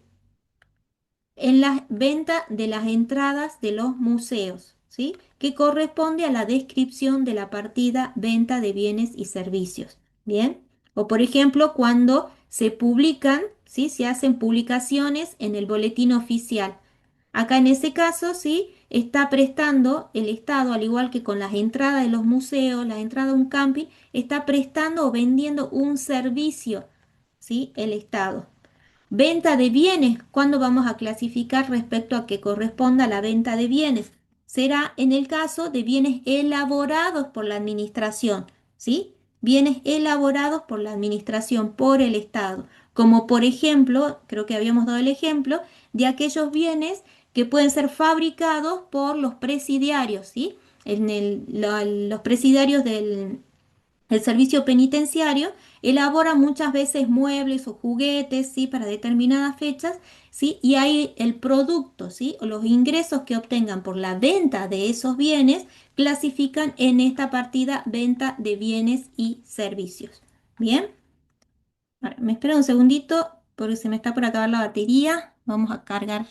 En la venta de las entradas de los museos, ¿sí? Que corresponde a la descripción de la partida venta de bienes y servicios. Bien, o por ejemplo, cuando se publican, ¿sí? Se hacen publicaciones en el boletín oficial. Acá en ese caso, ¿sí? Está prestando el Estado, al igual que con las entradas de los museos, la entrada a un camping, está prestando o vendiendo un servicio, ¿sí? El Estado. Venta de bienes. ¿Cuándo vamos a clasificar respecto a que corresponda la venta de bienes? Será en el caso de bienes elaborados por la administración, ¿sí? Bienes elaborados por la administración, por el Estado. Como por ejemplo, creo que habíamos dado el ejemplo de aquellos bienes que pueden ser fabricados por los presidiarios, ¿sí? Los presidiarios del el servicio penitenciario elabora muchas veces muebles o juguetes, ¿sí? Para determinadas fechas, ¿sí? Y ahí el producto, ¿sí? O los ingresos que obtengan por la venta de esos bienes clasifican en esta partida venta de bienes y servicios. Bien, ahora, me espera un segundito porque se me está por acabar la batería. Vamos a cargar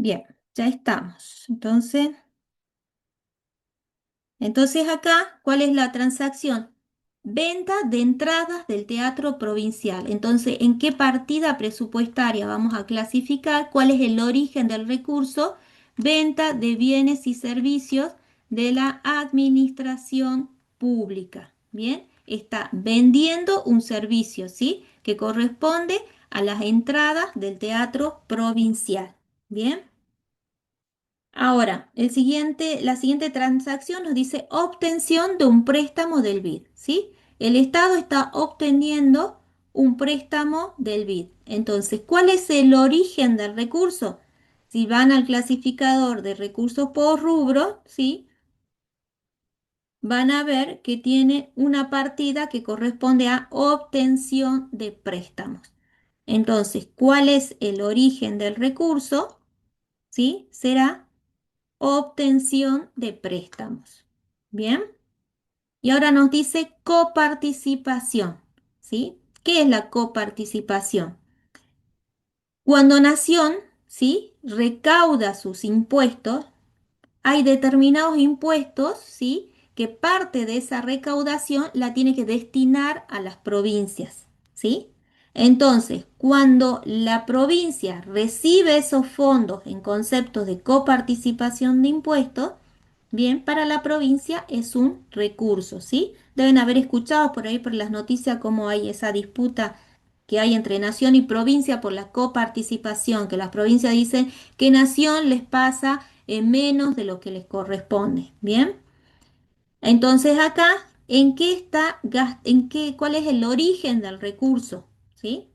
Bien, ya estamos. Entonces acá, ¿cuál es la transacción? Venta de entradas del Teatro Provincial. Entonces, ¿en qué partida presupuestaria vamos a clasificar? ¿Cuál es el origen del recurso? Venta de bienes y servicios de la administración pública. Bien, está vendiendo un servicio, ¿sí? Que corresponde a las entradas del Teatro Provincial. Bien. Ahora, la siguiente transacción nos dice obtención de un préstamo del BID, ¿sí? El Estado está obteniendo un préstamo del BID. Entonces, ¿cuál es el origen del recurso? Si van al clasificador de recursos por rubro, ¿sí? Van a ver que tiene una partida que corresponde a obtención de préstamos. Entonces, ¿cuál es el origen del recurso? ¿Sí? Será obtención de préstamos. Bien, y ahora nos dice coparticipación, ¿sí? ¿Qué es la coparticipación? Cuando Nación, ¿sí? Recauda sus impuestos, hay determinados impuestos, ¿sí? Que parte de esa recaudación la tiene que destinar a las provincias, ¿sí? Entonces, cuando la provincia recibe esos fondos en conceptos de coparticipación de impuestos, bien, para la provincia es un recurso, ¿sí? Deben haber escuchado por ahí por las noticias cómo hay esa disputa que hay entre nación y provincia por la coparticipación, que las provincias dicen que nación les pasa menos de lo que les corresponde, ¿bien? Entonces acá, ¿en qué cuál es el origen del recurso? ¿Sí?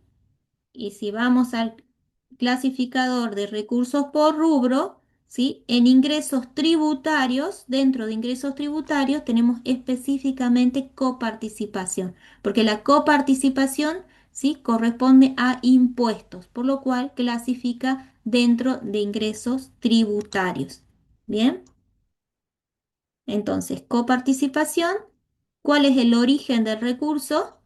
Y si vamos al clasificador de recursos por rubro, ¿sí? En ingresos tributarios, dentro de ingresos tributarios tenemos específicamente coparticipación, porque la coparticipación, ¿sí? Corresponde a impuestos, por lo cual clasifica dentro de ingresos tributarios. Bien, entonces, coparticipación, ¿cuál es el origen del recurso?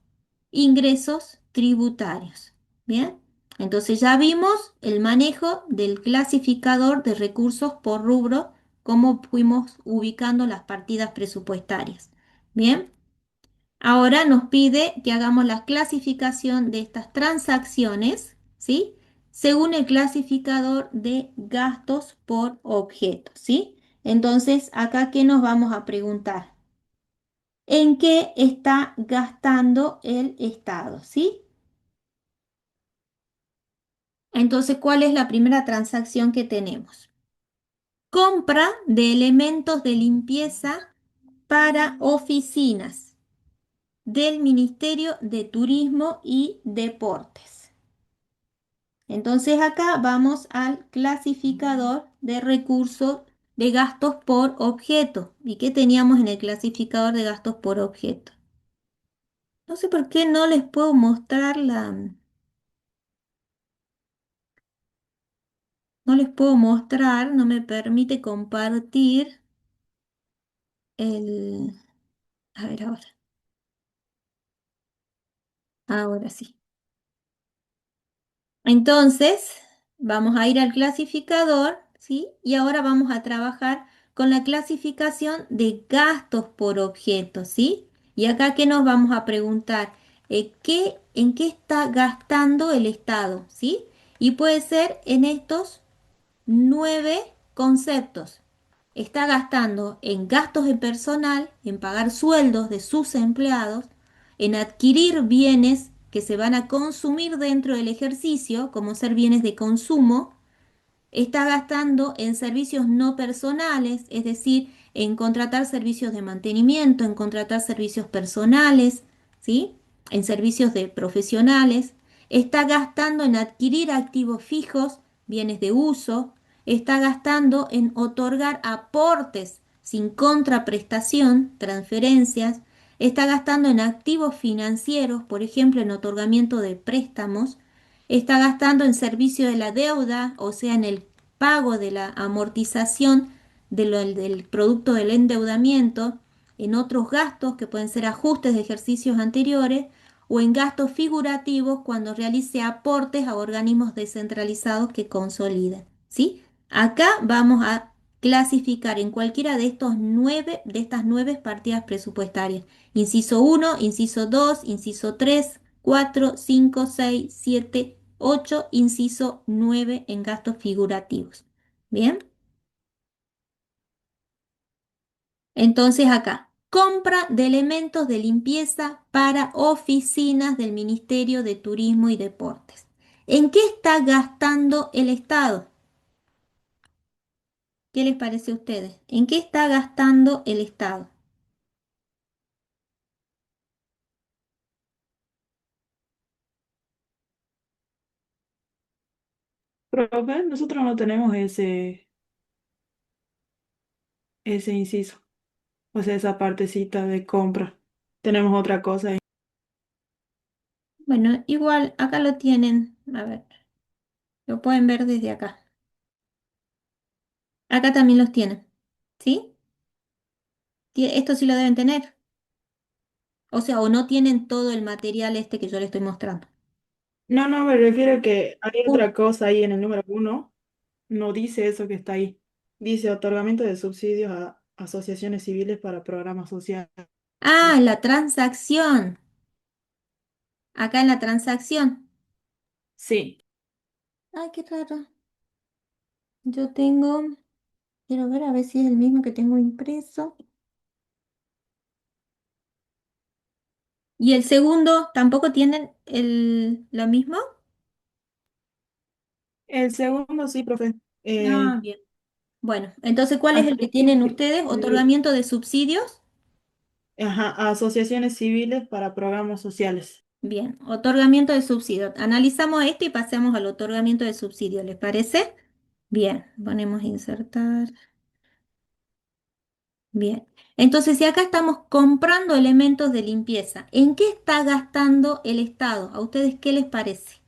Ingresos tributarios. Bien, entonces ya vimos el manejo del clasificador de recursos por rubro, cómo fuimos ubicando las partidas presupuestarias. Bien, ahora nos pide que hagamos la clasificación de estas transacciones, ¿sí? Según el clasificador de gastos por objeto, ¿sí? Entonces, acá, ¿qué nos vamos a preguntar? ¿En qué está gastando el Estado? ¿Sí? Entonces, ¿cuál es la primera transacción que tenemos? Compra de elementos de limpieza para oficinas del Ministerio de Turismo y Deportes. Entonces, acá vamos al clasificador de recursos de gastos por objeto. ¿Y qué teníamos en el clasificador de gastos por objeto? No sé por qué no les puedo mostrar no les puedo mostrar, no me permite compartir el... A ver ahora sí. Entonces, vamos a ir al clasificador, ¿sí? Y ahora vamos a trabajar con la clasificación de gastos por objeto, ¿sí? Y acá, ¿qué nos vamos a preguntar? ¿En qué está gastando el Estado? ¿Sí? Y puede ser en estos 9 conceptos. Está gastando en gastos de personal, en pagar sueldos de sus empleados, en adquirir bienes que se van a consumir dentro del ejercicio, como ser bienes de consumo, está gastando en servicios no personales, es decir, en contratar servicios de mantenimiento, en contratar servicios personales, ¿sí? En servicios de profesionales, está gastando en adquirir activos fijos, bienes de uso, está gastando en otorgar aportes sin contraprestación, transferencias, está gastando en activos financieros, por ejemplo, en otorgamiento de préstamos, está gastando en servicio de la deuda, o sea, en el pago de la amortización del producto del endeudamiento, en otros gastos que pueden ser ajustes de ejercicios anteriores o en gastos figurativos cuando realice aportes a organismos descentralizados que consoliden. ¿Sí? Acá vamos a clasificar en cualquiera de estas nueve partidas presupuestarias. Inciso uno, inciso 2, inciso 3, 4, 5, 6, 7, 8, inciso 9 en gastos figurativos. Bien, entonces acá, compra de elementos de limpieza para oficinas del Ministerio de Turismo y Deportes. ¿En qué está gastando el Estado? ¿Qué les parece a ustedes? ¿En qué está gastando el Estado? Profe, nosotros no tenemos ese inciso, o sea, esa partecita de compra. Tenemos otra cosa ahí. Bueno, igual acá lo tienen. A ver, lo pueden ver desde acá. Acá también los tienen. ¿Sí? Esto sí lo deben tener. O sea, o no tienen todo el material este que yo les estoy mostrando. No, no, me refiero a que hay Uh, otra cosa ahí en el número uno. No dice eso que está ahí. Dice otorgamiento de subsidios a asociaciones civiles para programas sociales. la transacción. Acá en la transacción. Sí, Ay, qué raro. Yo tengo, quiero ver a ver si es el mismo que tengo impreso. ¿Y el segundo tampoco tienen lo mismo? el segundo sí, profe. Ah, bien. Bueno, entonces, ¿cuál es el que Aquí tienen dice, ustedes? ¿Otorgamiento de subsidios? ajá, a asociaciones civiles para programas sociales. Bien, otorgamiento de subsidios. Analizamos esto y pasamos al otorgamiento de subsidios, ¿les parece? Bien, ponemos insertar. Bien. Entonces, si acá estamos comprando elementos de limpieza, ¿en qué está gastando el Estado? ¿A ustedes qué les parece?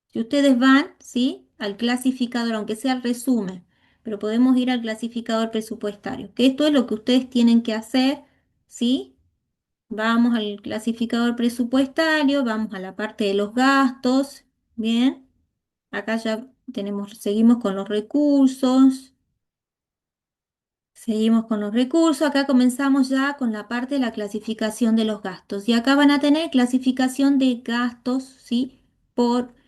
Si ustedes van, ¿sí? Al clasificador, aunque sea el resumen, pero podemos ir al clasificador presupuestario, que esto es lo que ustedes tienen que hacer, ¿sí? Vamos al clasificador presupuestario, vamos a la parte de los gastos, bien. Acá ya tenemos, seguimos con los recursos. Seguimos con los recursos. Acá comenzamos ya con la parte de la clasificación de los gastos. Y acá van a tener clasificación de gastos, ¿sí?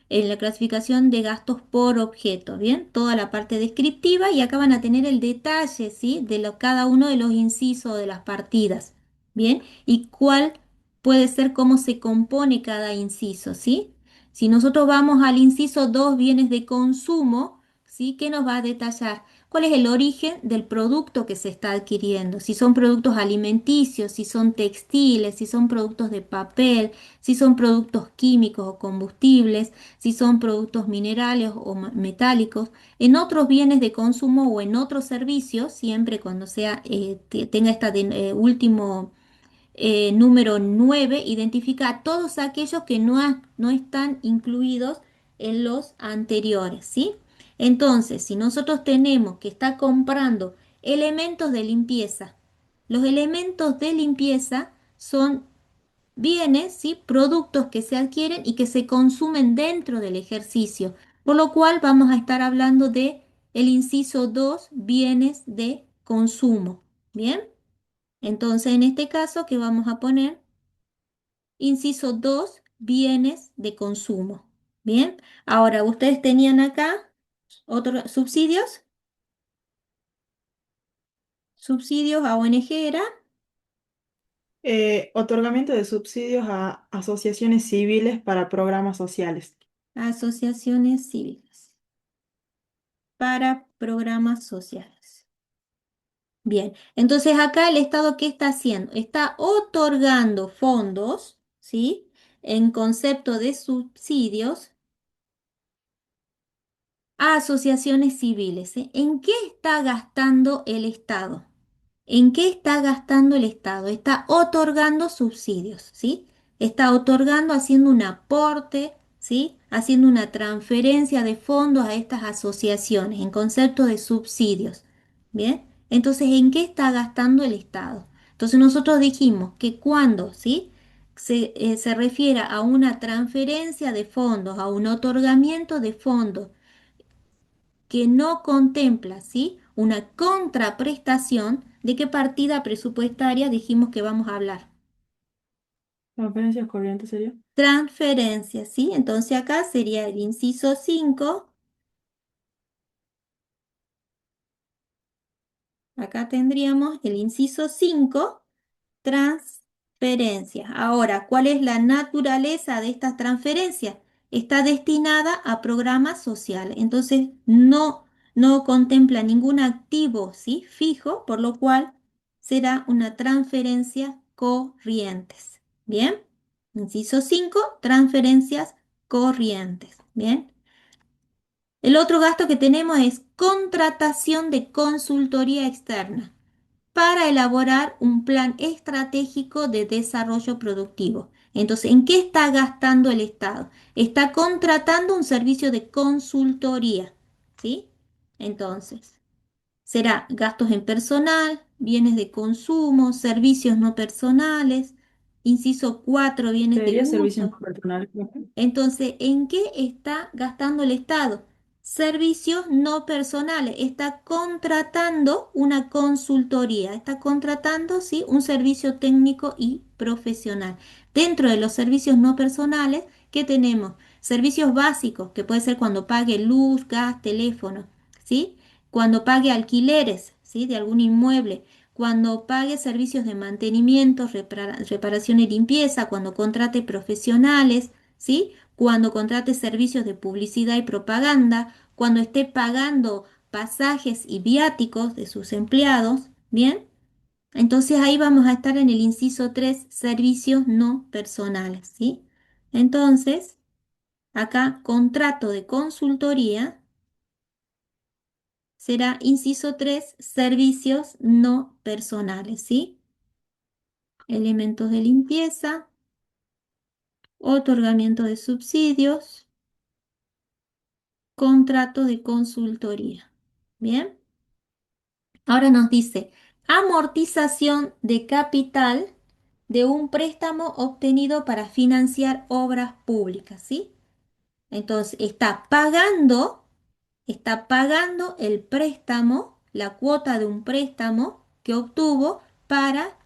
En la clasificación de gastos por objeto, ¿bien? Toda la parte descriptiva y acá van a tener el detalle, ¿sí? Cada uno de los incisos de las partidas, ¿bien? Y cuál puede ser, cómo se compone cada inciso, ¿sí? Si nosotros vamos al inciso 2 bienes de consumo, ¿sí? ¿Qué nos va a detallar? ¿Cuál es el origen del producto que se está adquiriendo? Si son productos alimenticios, si son textiles, si son productos de papel, si son productos químicos o combustibles, si son productos minerales o metálicos. En otros bienes de consumo o en otros servicios, siempre cuando tenga este último número 9 identifica a todos aquellos que no están incluidos en los anteriores, ¿sí? Entonces, si nosotros tenemos que estar comprando elementos de limpieza, los elementos de limpieza son bienes, ¿sí? Productos que se adquieren y que se consumen dentro del ejercicio, por lo cual vamos a estar hablando de el inciso 2 bienes de consumo, ¿bien? Entonces, en este caso, ¿qué vamos a poner? Inciso 2 bienes de consumo. Bien, ahora ustedes tenían acá otros subsidios. Subsidios a ONG era Otorgamiento de subsidios a asociaciones civiles para programas sociales. asociaciones civiles para programas sociales. Bien, entonces acá el Estado, ¿qué está haciendo? Está otorgando fondos, ¿sí? En concepto de subsidios a asociaciones civiles. ¿Eh? ¿En qué está gastando el Estado? ¿En qué está gastando el Estado? Está otorgando subsidios, ¿sí? Está otorgando, haciendo un aporte, ¿sí? Haciendo una transferencia de fondos a estas asociaciones en concepto de subsidios. ¿Bien? Entonces, ¿en qué está gastando el Estado? Entonces, nosotros dijimos que cuando, ¿sí? Se refiere a una transferencia de fondos, a un otorgamiento de fondos que no contempla, ¿sí? Una contraprestación. ¿De qué partida presupuestaria dijimos que vamos a hablar? Transferencias corrientes sería. Transferencias, ¿sí? Entonces acá sería el inciso 5. Acá tendríamos el inciso 5, transferencias. Ahora, ¿cuál es la naturaleza de estas transferencias? Está destinada a programas sociales. Entonces, no contempla ningún activo, ¿sí? Fijo, por lo cual será una transferencia corrientes. ¿Bien? Inciso 5, transferencias corrientes. ¿Bien? El otro gasto que tenemos es contratación de consultoría externa para elaborar un plan estratégico de desarrollo productivo. Entonces, ¿en qué está gastando el Estado? Está contratando un servicio de consultoría, ¿sí? Entonces, será gastos en personal, bienes de consumo, servicios no personales, inciso 4, bienes de Sería servicios uso. no personales, profe. Entonces, ¿en qué está gastando el Estado? Servicios no personales. Está contratando una consultoría, está contratando, sí, un servicio técnico y profesional. Dentro de los servicios no personales, ¿qué tenemos? Servicios básicos, que puede ser cuando pague luz, gas, teléfono, ¿sí? Cuando pague alquileres, ¿sí? De algún inmueble, cuando pague servicios de mantenimiento, reparación y limpieza, cuando contrate profesionales, ¿sí? Cuando contrate servicios de publicidad y propaganda, cuando esté pagando pasajes y viáticos de sus empleados, ¿bien? Entonces ahí vamos a estar en el inciso 3, servicios no personales, ¿sí? Entonces, acá contrato de consultoría será inciso 3, servicios no personales, ¿sí? Elementos de limpieza, otorgamiento de subsidios, contrato de consultoría. Bien, ahora nos dice amortización de capital de un préstamo obtenido para financiar obras públicas, ¿sí? Entonces está pagando el préstamo, la cuota de un préstamo que obtuvo para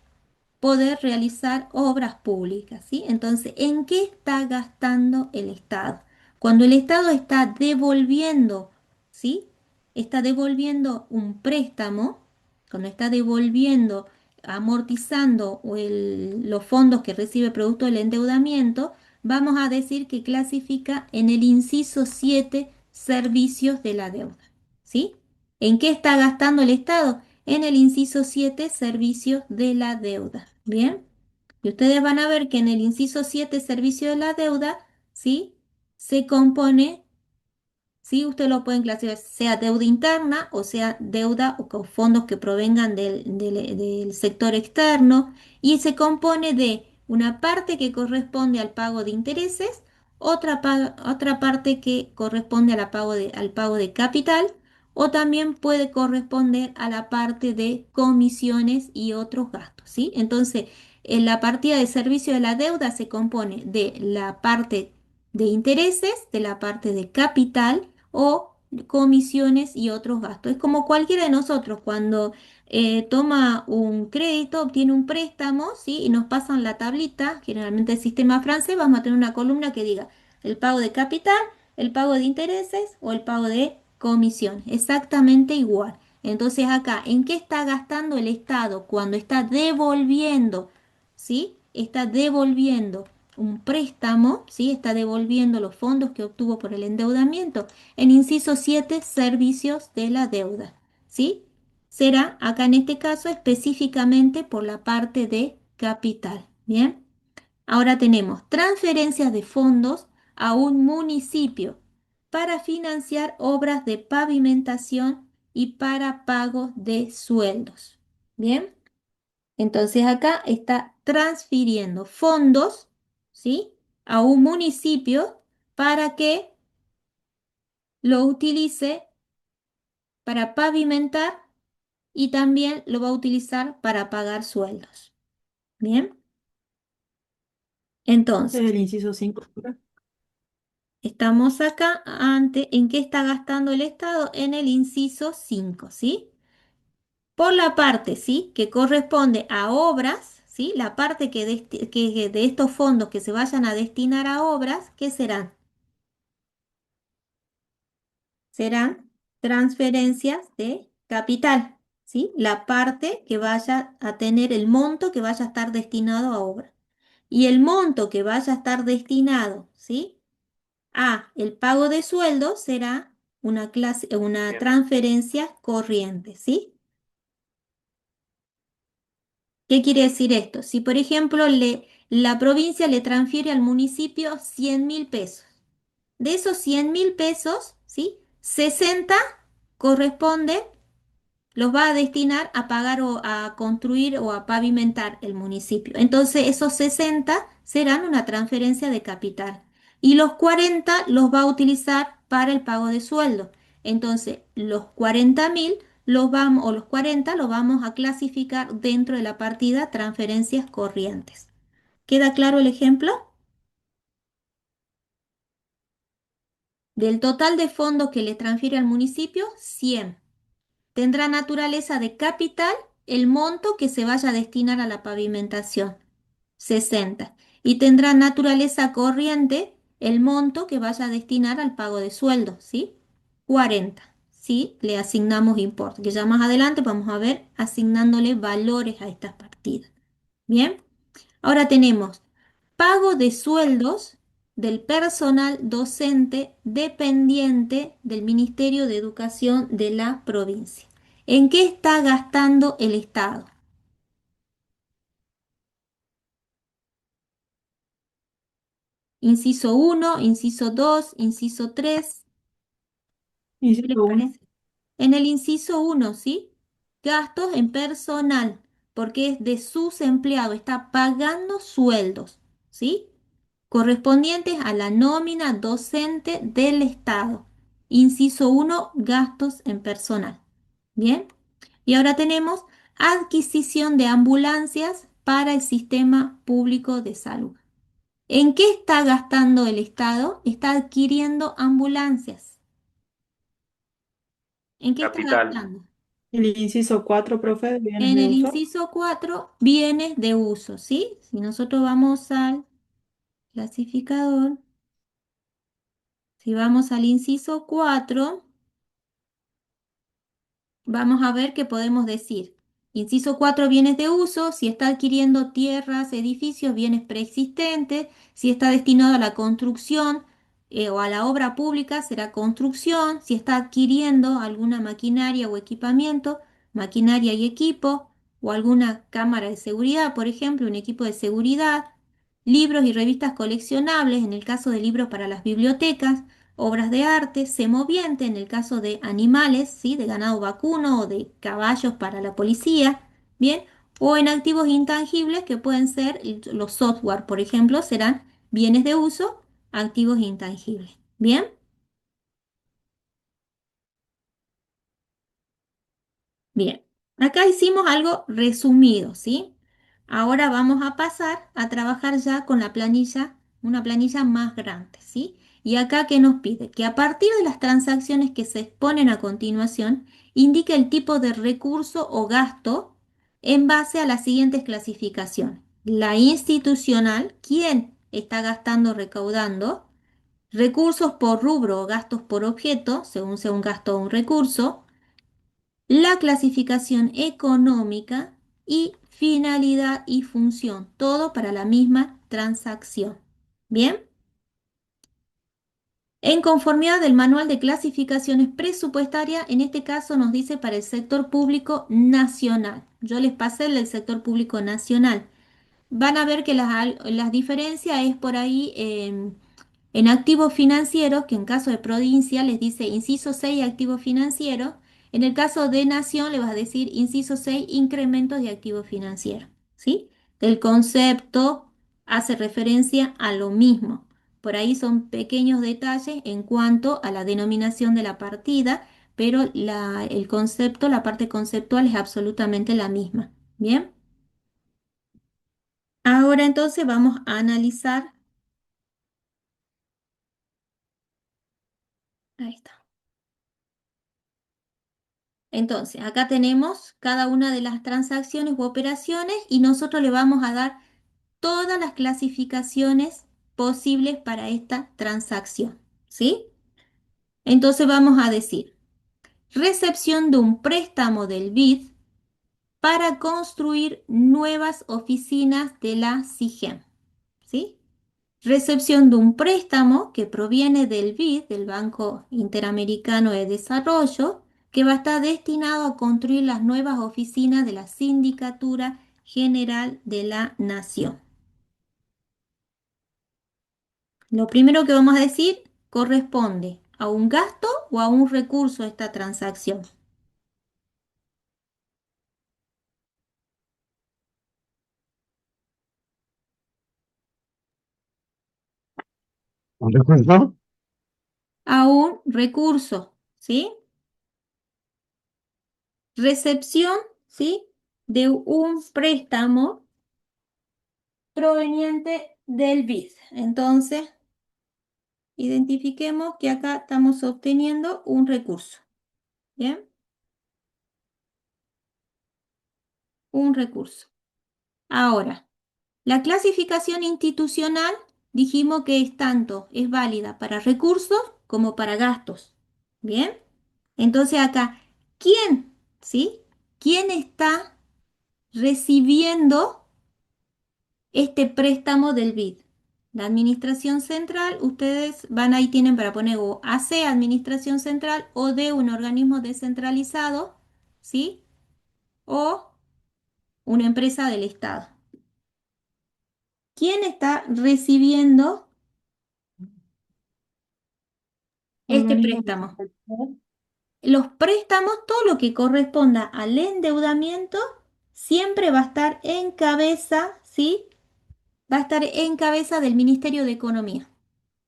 poder realizar obras públicas, ¿sí? Entonces, ¿en qué está gastando el Estado? Cuando el Estado está devolviendo, ¿sí? Está devolviendo un préstamo, cuando está devolviendo, amortizando los fondos que recibe producto del endeudamiento, vamos a decir que clasifica en el inciso 7 servicios de la deuda, ¿sí? ¿En qué está gastando el Estado? En el inciso 7 servicios de la deuda. Bien, y ustedes van a ver que en el inciso 7 servicio de la deuda, ¿sí? Se compone, ¿sí? Ustedes lo pueden clasificar, sea deuda interna o sea deuda o con fondos que provengan del sector externo, y se compone de una parte que corresponde al pago de intereses, otra parte que corresponde al pago de capital, o también puede corresponder a la parte de comisiones y otros gastos, ¿sí? Entonces, en la partida de servicio de la deuda se compone de la parte de intereses, de la parte de capital o comisiones y otros gastos. Es como cualquiera de nosotros cuando toma un crédito, obtiene un préstamo, ¿sí? Y nos pasan la tablita, generalmente el sistema francés, vamos a tener una columna que diga el pago de capital, el pago de intereses o el pago de comisión. Exactamente igual. Entonces acá, ¿en qué está gastando el Estado cuando está devolviendo? ¿Sí? Está devolviendo un préstamo, ¿sí? Está devolviendo los fondos que obtuvo por el endeudamiento. En inciso 7, servicios de la deuda, ¿sí? Será acá en este caso específicamente por la parte de capital, ¿bien? Ahora tenemos transferencias de fondos a un municipio para financiar obras de pavimentación y para pagos de sueldos, ¿bien? Entonces acá está transfiriendo fondos, ¿sí? A un municipio para que lo utilice para pavimentar y también lo va a utilizar para pagar sueldos. Bien, Ese es entonces, el inciso 5. Estamos acá ¿en qué está gastando el Estado? En el inciso 5, ¿sí? Por la parte, ¿sí? Que corresponde a obras, ¿sí? La parte que de estos fondos que se vayan a destinar a obras, ¿qué serán? Serán transferencias de capital, ¿sí? La parte que vaya a tener el monto que vaya a estar destinado a obra. Y el monto que vaya a estar destinado, ¿sí? A el pago de sueldo será una Bien, transferencia corriente, ¿sí? ¿Qué quiere decir esto? Si, por ejemplo, la provincia le transfiere al municipio 100.000 pesos, de esos 100.000 pesos, ¿sí? 60 corresponde, los va a destinar a pagar o a construir o a pavimentar el municipio. Entonces, esos 60 serán una transferencia de capital y los 40 los va a utilizar para el pago de sueldo. Entonces, los 40.000 o los 40 los vamos a clasificar dentro de la partida transferencias corrientes. ¿Queda claro el ejemplo? Del total de fondos que le transfiere al municipio, 100. Tendrá naturaleza de capital el monto que se vaya a destinar a la pavimentación, 60. Y tendrá naturaleza corriente el monto que vaya a destinar al pago de sueldo, ¿sí? 40. ¿Sí? Le asignamos importe, que ya más adelante vamos a ver asignándole valores a estas partidas. Bien, ahora tenemos pago de sueldos del personal docente dependiente del Ministerio de Educación de la provincia. ¿En qué está gastando el Estado? Inciso uno, inciso 2, inciso 3. ¿Qué les Inciso uno. parece? En el inciso uno, ¿sí? Gastos en personal, porque es de sus empleados, está pagando sueldos, ¿sí? Correspondientes a la nómina docente del Estado. Inciso uno, gastos en personal. Bien. Y ahora tenemos adquisición de ambulancias para el sistema público de salud. ¿En qué está gastando el Estado? Está adquiriendo ambulancias. ¿En qué está capital, gastando? El inciso 4, profe, de bienes En de el uso. inciso 4, bienes de uso, ¿sí? Si nosotros vamos al clasificador, si vamos al inciso 4, vamos a ver qué podemos decir. Inciso 4, bienes de uso, si está adquiriendo tierras, edificios, bienes preexistentes, si está destinado a la construcción o a la obra pública, será construcción, si está adquiriendo alguna maquinaria o equipamiento, maquinaria y equipo, o alguna cámara de seguridad, por ejemplo, un equipo de seguridad, libros y revistas coleccionables, en el caso de libros para las bibliotecas, obras de arte, semoviente en el caso de animales, ¿sí? De ganado vacuno o de caballos para la policía, ¿bien? O en activos intangibles que pueden ser los software, por ejemplo, serán bienes de uso, activos intangibles, ¿bien? Bien, acá hicimos algo resumido, ¿sí? Ahora vamos a pasar a trabajar ya con la planilla, una planilla más grande, ¿sí? Y acá, ¿qué nos pide? Que a partir de las transacciones que se exponen a continuación, indique el tipo de recurso o gasto en base a las siguientes clasificaciones. La institucional, quién está gastando, recaudando, recursos por rubro o gastos por objeto, según sea un gasto o un recurso, la clasificación económica y finalidad y función, todo para la misma transacción. Bien, en conformidad del manual de clasificaciones presupuestarias, en este caso nos dice para el sector público nacional. Yo les pasé el del sector público nacional. Van a ver que las diferencias es por ahí en activos financieros, que en caso de provincia les dice inciso 6 activos financieros. En el caso de nación le vas a decir inciso 6 incrementos de activos financieros. ¿Sí? El concepto hace referencia a lo mismo. Por ahí son pequeños detalles en cuanto a la denominación de la partida, pero el concepto, la parte conceptual es absolutamente la misma. Bien. Ahora entonces vamos a analizar Ahí está. Entonces, acá tenemos cada una de las transacciones u operaciones y nosotros le vamos a dar todas las clasificaciones posibles para esta transacción, ¿sí? Entonces vamos a decir, recepción de un préstamo del BID para construir nuevas oficinas de la SIGEM, ¿sí? Recepción de un préstamo que proviene del BID, del Banco Interamericano de Desarrollo, que va a estar destinado a construir las nuevas oficinas de la Sindicatura General de la Nación. Lo primero que vamos a decir corresponde a un gasto o a un recurso esta transacción. ¿Un recurso? A un recurso, ¿sí? Recepción, ¿sí? De un préstamo proveniente del BID. Entonces, identifiquemos que acá estamos obteniendo un recurso. ¿Bien? Un recurso. Ahora, la clasificación institucional dijimos que es válida para recursos como para gastos. ¿Bien? Entonces acá, ¿quién? ¿Sí? ¿Quién está recibiendo este préstamo del BID? La Administración Central, ustedes van ahí, tienen para poner o AC, Administración Central, o de un organismo descentralizado, ¿sí? O una empresa del Estado. ¿Quién está recibiendo este Organismo préstamo? descentralizado. Los préstamos, todo lo que corresponda al endeudamiento, siempre va a estar en cabeza, ¿sí? Va a estar en cabeza del Ministerio de Economía,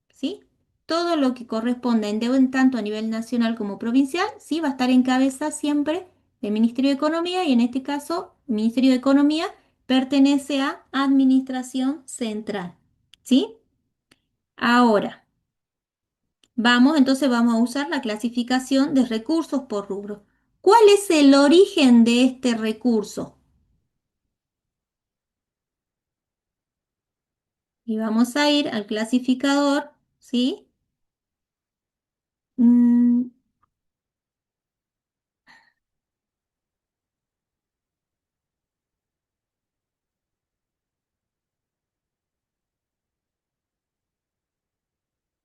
¿sí? Todo lo que corresponda en deuda tanto a nivel nacional como provincial, sí, va a estar en cabeza siempre del Ministerio de Economía y en este caso, el Ministerio de Economía pertenece a Administración Central, ¿sí? Ahora, entonces vamos a usar la clasificación de recursos por rubro. ¿Cuál es el origen de este recurso? Y vamos a ir al clasificador, ¿sí? Mm,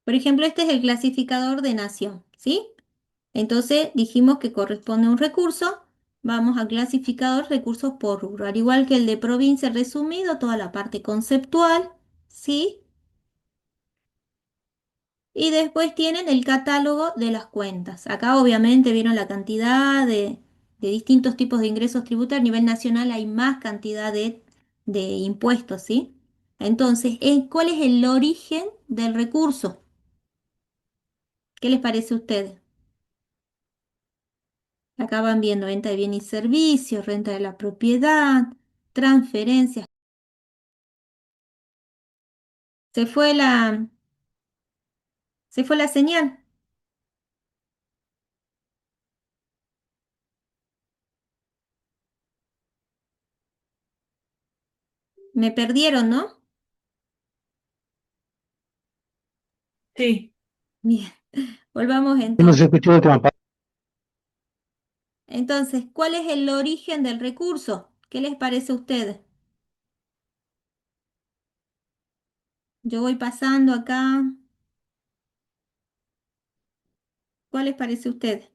por ejemplo, este es el clasificador de nación, ¿sí? Entonces dijimos que corresponde a un recurso, vamos al clasificador recursos por rubro, al igual que el de provincia resumido, toda la parte conceptual, ¿sí? Y después tienen el catálogo de las cuentas. Acá obviamente vieron la cantidad de distintos tipos de ingresos tributarios. A nivel nacional hay más cantidad de impuestos, ¿sí? Entonces, ¿cuál es el origen del recurso? ¿Qué les parece a ustedes? Acá van viendo venta de bienes y servicios, renta de la propiedad, transferencias. Se fue la, se fue la señal. Me perdieron, ¿no? Sí, Bien, volvamos No se entonces. escuchó la última parte. Entonces, ¿cuál es el origen del recurso? ¿Qué les parece a ustedes? Yo voy pasando acá. ¿Cuál les parece a ustedes?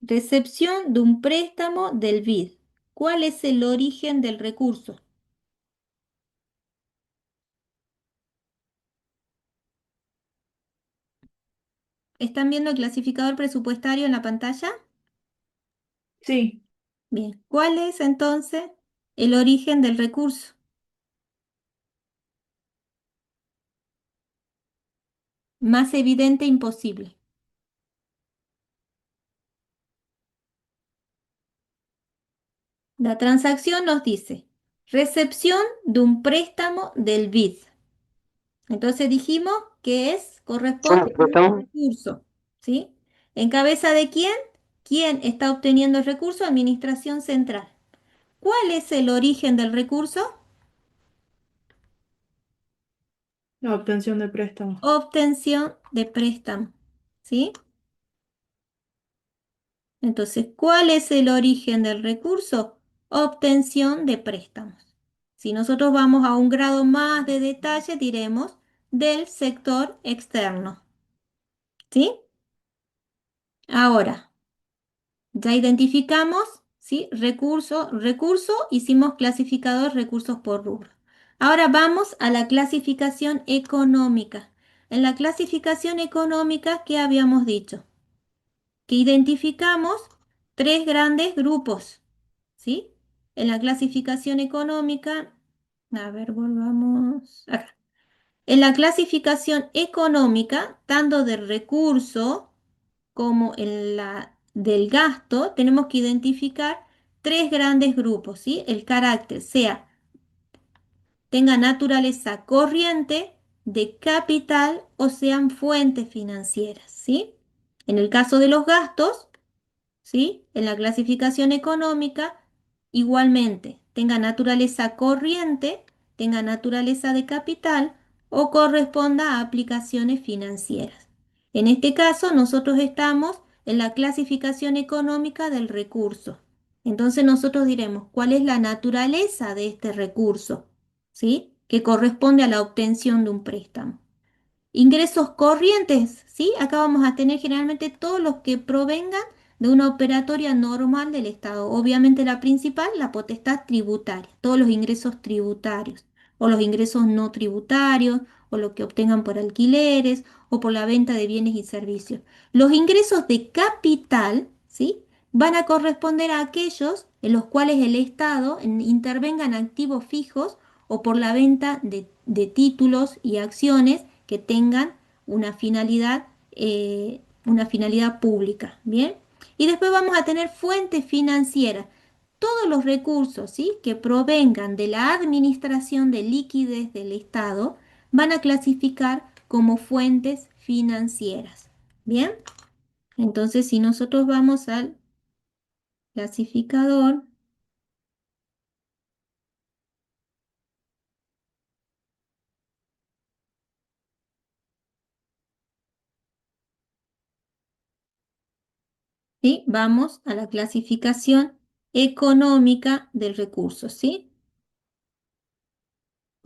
Recepción de un préstamo del BID. ¿Cuál es el origen del recurso? ¿Están viendo el clasificador presupuestario en la pantalla? sí. Bien, ¿cuál es entonces el origen del recurso? Más evidente imposible. La transacción nos dice recepción de un préstamo del BID. Entonces dijimos que Son corresponde a un préstamos. recurso, ¿sí? ¿En cabeza de quién? ¿Quién está obteniendo el recurso? Administración central. ¿Cuál es el origen del recurso? La obtención de préstamos. Obtención de préstamo, ¿sí? Entonces, ¿cuál es el origen del recurso? Obtención de préstamos. Si nosotros vamos a un grado más de detalle, diremos del sector externo, ¿sí? Ahora, ya identificamos, ¿sí? Recurso, hicimos clasificador recursos por rubro. Ahora vamos a la clasificación económica. En la clasificación económica, ¿qué habíamos dicho? Que identificamos tres grandes grupos, ¿sí? En la clasificación económica, a ver, volvamos acá. En la clasificación económica, tanto del recurso como en la del gasto, tenemos que identificar tres grandes grupos, ¿sí? El carácter tenga naturaleza corriente, de capital o sean fuentes financieras, ¿sí? En el caso de los gastos, ¿sí? En la clasificación económica, igualmente, tenga naturaleza corriente, tenga naturaleza de capital o corresponda a aplicaciones financieras. En este caso, nosotros estamos en la clasificación económica del recurso. Entonces nosotros diremos cuál es la naturaleza de este recurso, ¿sí? Que corresponde a la obtención de un préstamo. Ingresos corrientes, ¿sí? Acá vamos a tener generalmente todos los que provengan de una operatoria normal del Estado. Obviamente la principal, la potestad tributaria, todos los ingresos tributarios, o los ingresos no tributarios, o lo que obtengan por alquileres, o por la venta de bienes y servicios. Los ingresos de capital, ¿sí? Van a corresponder a aquellos en los cuales el Estado intervenga en activos fijos o por la venta de títulos y acciones que tengan una finalidad pública, ¿bien? Y después vamos a tener fuentes financieras. Todos los recursos, ¿sí? Que provengan de la administración de liquidez del Estado van a clasificar como fuentes financieras, ¿bien? Entonces, si nosotros vamos al clasificador, ¿sí? Vamos a la clasificación económica del recurso, ¿sí?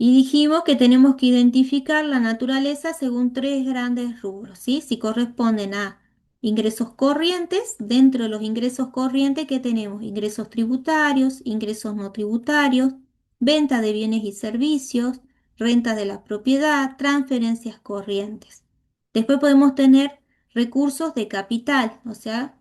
Y dijimos que tenemos que identificar la naturaleza según tres grandes rubros, ¿sí? Si corresponden a ingresos corrientes, dentro de los ingresos corrientes que tenemos ingresos tributarios, ingresos no tributarios, venta de bienes y servicios, renta de la propiedad, transferencias corrientes. Después podemos tener recursos de capital, o sea,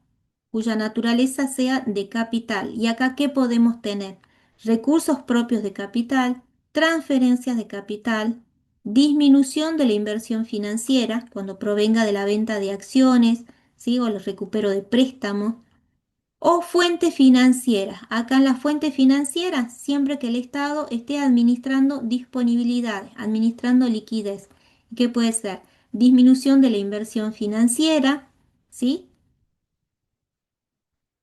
cuya naturaleza sea de capital. ¿Y acá qué podemos tener? Recursos propios de capital, transferencias de capital, disminución de la inversión financiera cuando provenga de la venta de acciones, ¿sí? O el recupero de préstamos, o fuentes financieras. Acá en las fuentes financieras, siempre que el Estado esté administrando disponibilidades, administrando liquidez. ¿Qué puede ser? Disminución de la inversión financiera, ¿sí?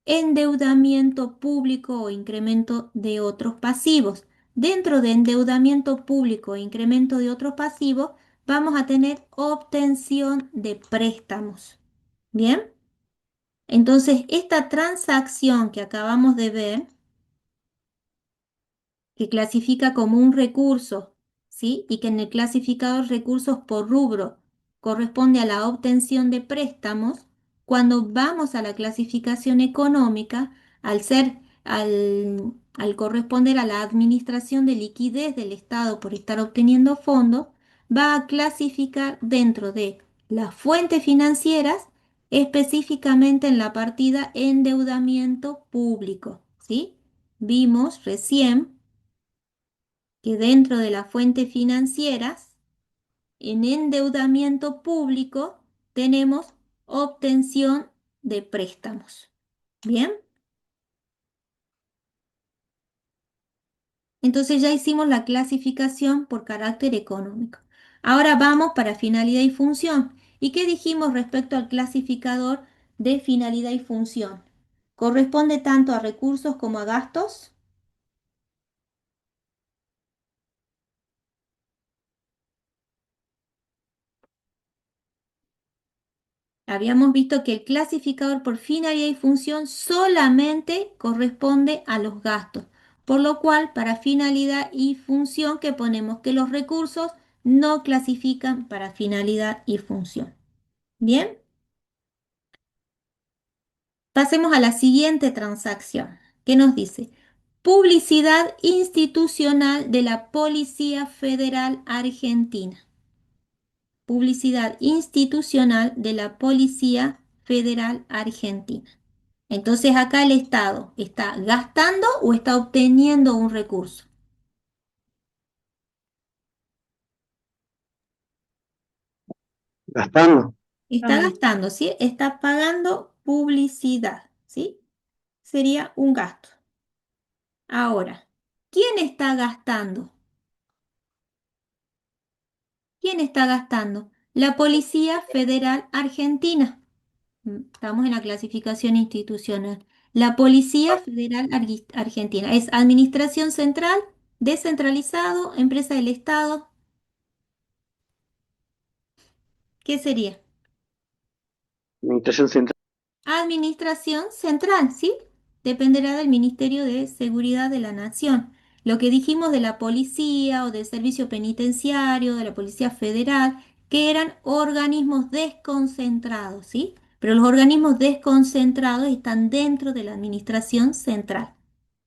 Endeudamiento público o incremento de otros pasivos. Dentro de endeudamiento público e incremento de otros pasivos, vamos a tener obtención de préstamos. ¿Bien? Entonces, esta transacción que acabamos de ver que clasifica como un recurso, ¿sí? Y que en el clasificador recursos por rubro corresponde a la obtención de préstamos, cuando vamos a la clasificación económica, al corresponder a la administración de liquidez del Estado por estar obteniendo fondos, va a clasificar dentro de las fuentes financieras, específicamente en la partida endeudamiento público, ¿sí? Vimos recién que dentro de las fuentes financieras, en endeudamiento público, tenemos obtención de préstamos. Bien, entonces ya hicimos la clasificación por carácter económico. Ahora vamos para finalidad y función. ¿Y qué dijimos respecto al clasificador de finalidad y función? ¿Corresponde tanto a recursos como a gastos? Habíamos visto que el clasificador por finalidad y función solamente corresponde a los gastos, por lo cual para finalidad y función que ponemos que los recursos no clasifican para finalidad y función. Bien, pasemos a la siguiente transacción. ¿Qué nos dice? Publicidad institucional de la Policía Federal Argentina. Publicidad institucional de la Policía Federal Argentina. Entonces acá el Estado está gastando o está obteniendo un recurso. Gastando. Está Dando. gastando, ¿sí? Está pagando publicidad, ¿sí? Sería un gasto. Ahora, ¿quién está gastando? ¿Quién está gastando? La Policía Federal Argentina. Estamos en la clasificación institucional. La Policía Federal Argentina es administración central, descentralizado, empresa del Estado. ¿Qué sería? Administración central. Administración central, ¿sí? Dependerá del Ministerio de Seguridad de la Nación. Lo que dijimos de la policía o del servicio penitenciario, de la Policía Federal, que eran organismos desconcentrados, ¿sí? Pero los organismos desconcentrados están dentro de la administración central.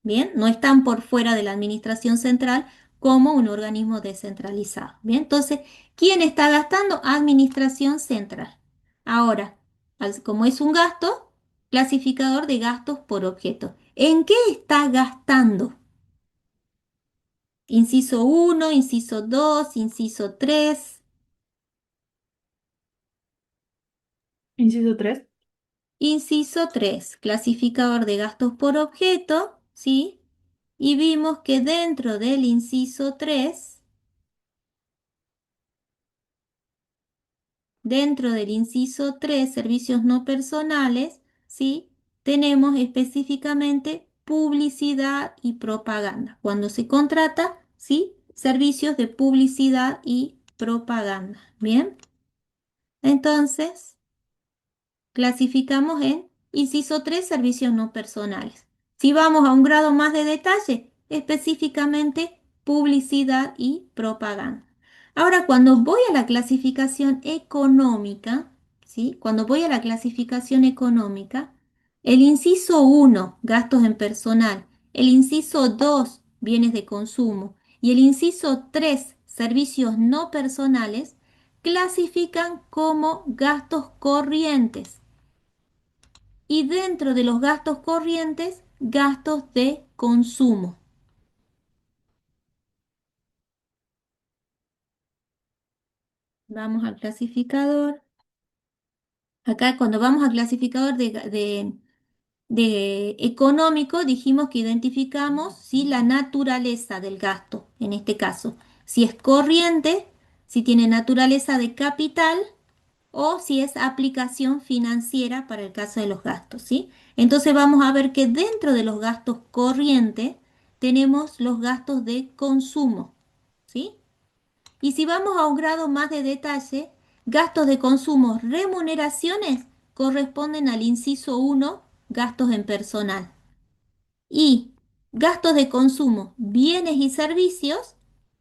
Bien, no están por fuera de la administración central como un organismo descentralizado. Bien, entonces, ¿quién está gastando? Administración central. Ahora, como es un gasto, clasificador de gastos por objeto. ¿En qué está gastando? Inciso uno, inciso 2, inciso 3. Inciso 3. Inciso 3, clasificador de gastos por objeto, ¿sí? Y vimos que dentro del inciso 3, servicios no personales, ¿sí? Tenemos específicamente publicidad y propaganda. Cuando se contrata, ¿sí? Servicios de publicidad y propaganda. Bien, entonces clasificamos en inciso 3, servicios no personales. Si vamos a un grado más de detalle, específicamente publicidad y propaganda. Ahora, cuando voy a la clasificación económica, ¿sí? Cuando voy a la clasificación económica, el inciso 1, gastos en personal, el inciso 2, bienes de consumo, y el inciso 3, servicios no personales, clasifican como gastos corrientes y dentro de los gastos corrientes, gastos de consumo. Vamos al clasificador. Acá cuando vamos al clasificador de económico, dijimos que identificamos ¿sí? La naturaleza del gasto, en este caso. Si es corriente, si tiene naturaleza de capital o si es aplicación financiera para el caso de los gastos, ¿sí? Entonces vamos a ver que dentro de los gastos corrientes tenemos los gastos de consumo, ¿sí? Y si vamos a un grado más de detalle, gastos de consumo, remuneraciones corresponden al inciso uno, gastos en personal. Y gastos de consumo, bienes y servicios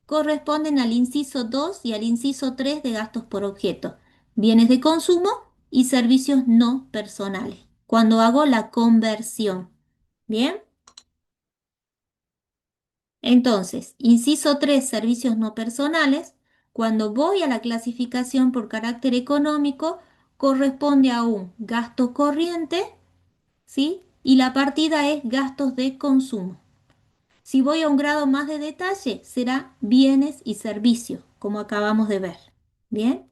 corresponden al inciso 2 y al inciso 3 de gastos por objeto. Bienes de consumo y servicios no personales. Cuando hago la conversión. Bien. Entonces, inciso 3, servicios no personales. Cuando voy a la clasificación por carácter económico, corresponde a un gasto corriente, ¿sí? Y la partida es gastos de consumo. Si voy a un grado más de detalle, será bienes y servicios, como acabamos de ver. Bien.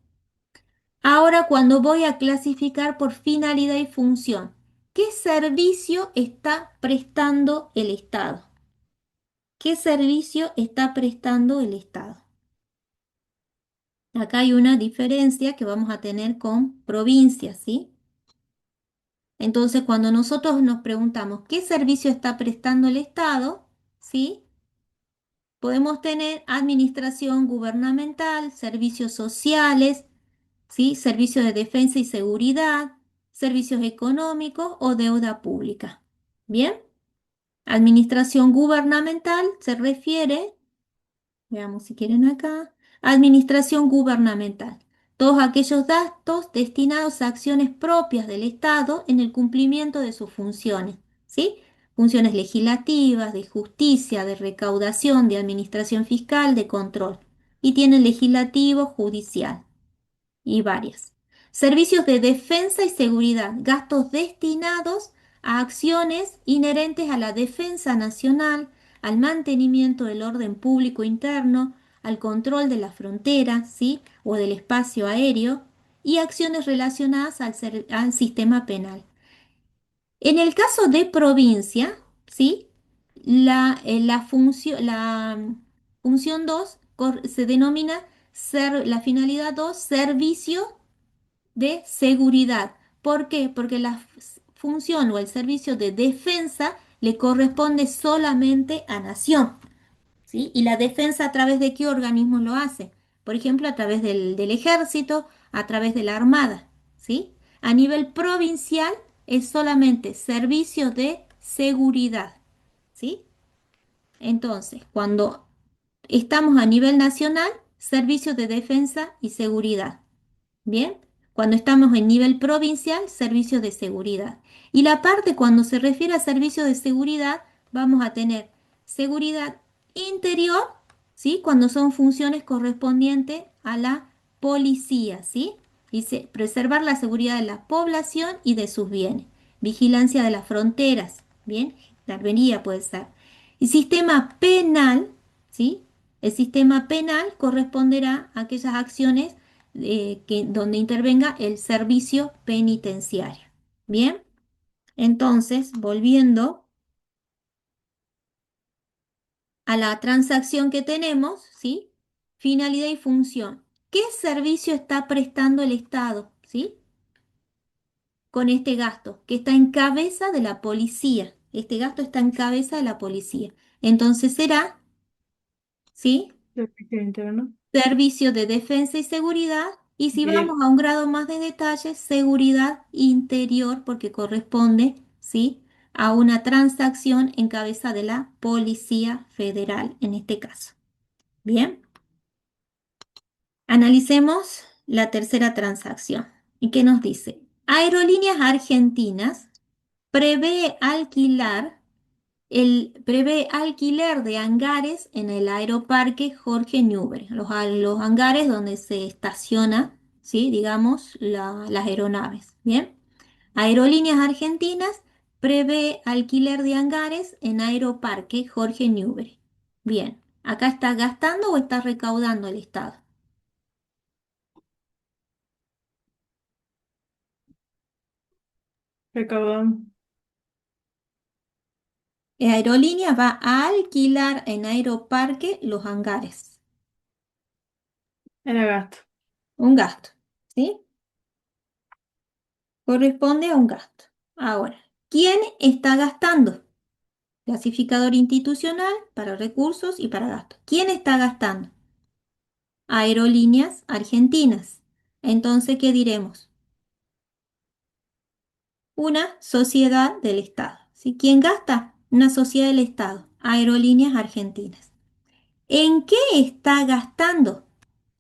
Ahora, cuando voy a clasificar por finalidad y función, ¿qué servicio está prestando el Estado? ¿Qué servicio está prestando el Estado? Acá hay una diferencia que vamos a tener con provincias, ¿sí? Entonces, cuando nosotros nos preguntamos qué servicio está prestando el Estado, ¿sí? Podemos tener administración gubernamental, servicios sociales, ¿sí? Servicios de defensa y seguridad, servicios económicos o deuda pública. Bien, administración gubernamental se refiere, veamos si quieren acá, administración gubernamental. Todos aquellos gastos destinados a acciones propias del Estado en el cumplimiento de sus funciones, ¿sí? Funciones legislativas, de justicia, de recaudación, de administración fiscal, de control. Y tiene legislativo, judicial y varias. Servicios de defensa y seguridad, gastos destinados a acciones inherentes a la defensa nacional, al mantenimiento del orden público interno, al control de la frontera, ¿sí? O del espacio aéreo, y acciones relacionadas al sistema penal. En el caso de provincia, ¿sí? La función 2 se denomina la finalidad 2 servicio de seguridad. ¿Por qué? Porque la función o el servicio de defensa le corresponde solamente a nación, ¿sí? Y la defensa a través de qué organismos lo hace. Por ejemplo, a través del ejército, a través de la armada, ¿sí? A nivel provincial es solamente servicio de seguridad, ¿sí? Entonces, cuando estamos a nivel nacional, servicios de defensa y seguridad. Bien, cuando estamos en nivel provincial, servicios de seguridad. Y la parte cuando se refiere a servicios de seguridad, vamos a tener seguridad interior, ¿sí? Cuando son funciones correspondientes a la policía, ¿sí? Dice, preservar la seguridad de la población y de sus bienes. Vigilancia de las fronteras, ¿bien? La armería puede ser. Y sistema penal, ¿sí? El sistema penal corresponderá a aquellas acciones donde intervenga el servicio penitenciario. Bien, entonces, volviendo a la transacción que tenemos, ¿sí? Finalidad y función. ¿Qué servicio está prestando el Estado, ¿sí? Con este gasto, que está en cabeza de la policía. Este gasto está en cabeza de la policía. Entonces será, ¿sí? Servicio interno. Servicio de defensa y seguridad. Y si Bien. vamos a un grado más de detalle, seguridad interior, porque corresponde, ¿sí? A una transacción en cabeza de la Policía Federal, en este caso. Bien, analicemos la tercera transacción. ¿Y qué nos dice? Aerolíneas Argentinas prevé alquilar prevé alquiler de hangares en el Aeroparque Jorge Newbery, los hangares donde se estaciona, ¿sí? Digamos, las aeronaves. Bien. Aerolíneas Argentinas prevé alquiler de hangares en Aeroparque Jorge Newbery. Bien. ¿Acá está gastando o está recaudando el Estado? Recaudamos. Aerolínea va a alquilar en Aeroparque los hangares. Era gasto. Un gasto, ¿sí? Corresponde a un gasto. Ahora, ¿quién está gastando? Clasificador institucional para recursos y para gastos. ¿Quién está gastando? Aerolíneas Argentinas. Entonces, ¿qué diremos? Una sociedad del Estado. ¿Sí? ¿Quién gasta? Una sociedad del Estado. Aerolíneas Argentinas. ¿En qué está gastando?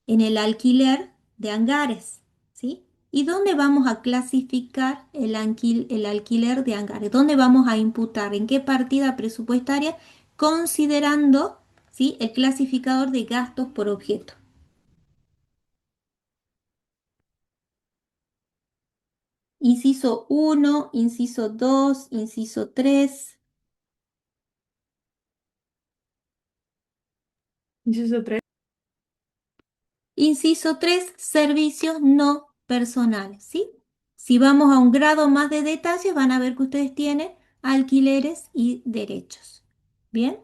En el alquiler de hangares, ¿sí? ¿Y dónde vamos a clasificar el alquiler de hangares? ¿Dónde vamos a imputar? ¿En qué partida presupuestaria? Considerando, ¿sí? El clasificador de gastos por objeto. Inciso uno, inciso 2, inciso 3. Inciso 3. Inciso 3, servicios no personales, ¿sí? Si vamos a un grado más de detalles, van a ver que ustedes tienen alquileres y derechos. ¿Bien?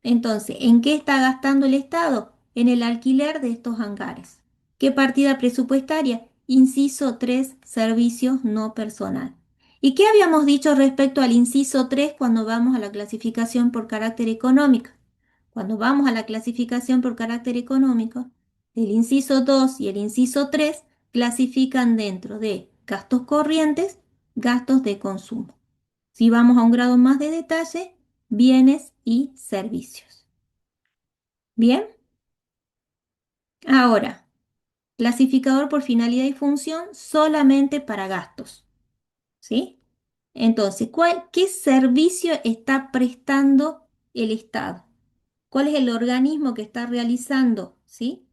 Entonces, ¿en qué está gastando el Estado? En el alquiler de estos hangares. ¿Qué partida presupuestaria? Inciso 3, servicios no personal. ¿Y qué habíamos dicho respecto al inciso 3 cuando vamos a la clasificación por carácter económico? Cuando vamos a la clasificación por carácter económico, el inciso 2 y el inciso 3 clasifican dentro de gastos corrientes, gastos de consumo. Si vamos a un grado más de detalle, bienes y servicios. Bien, ahora, clasificador por finalidad y función solamente para gastos, ¿sí? Entonces, ¿qué servicio está prestando el Estado? ¿Cuál es el organismo que está realizando, ¿sí?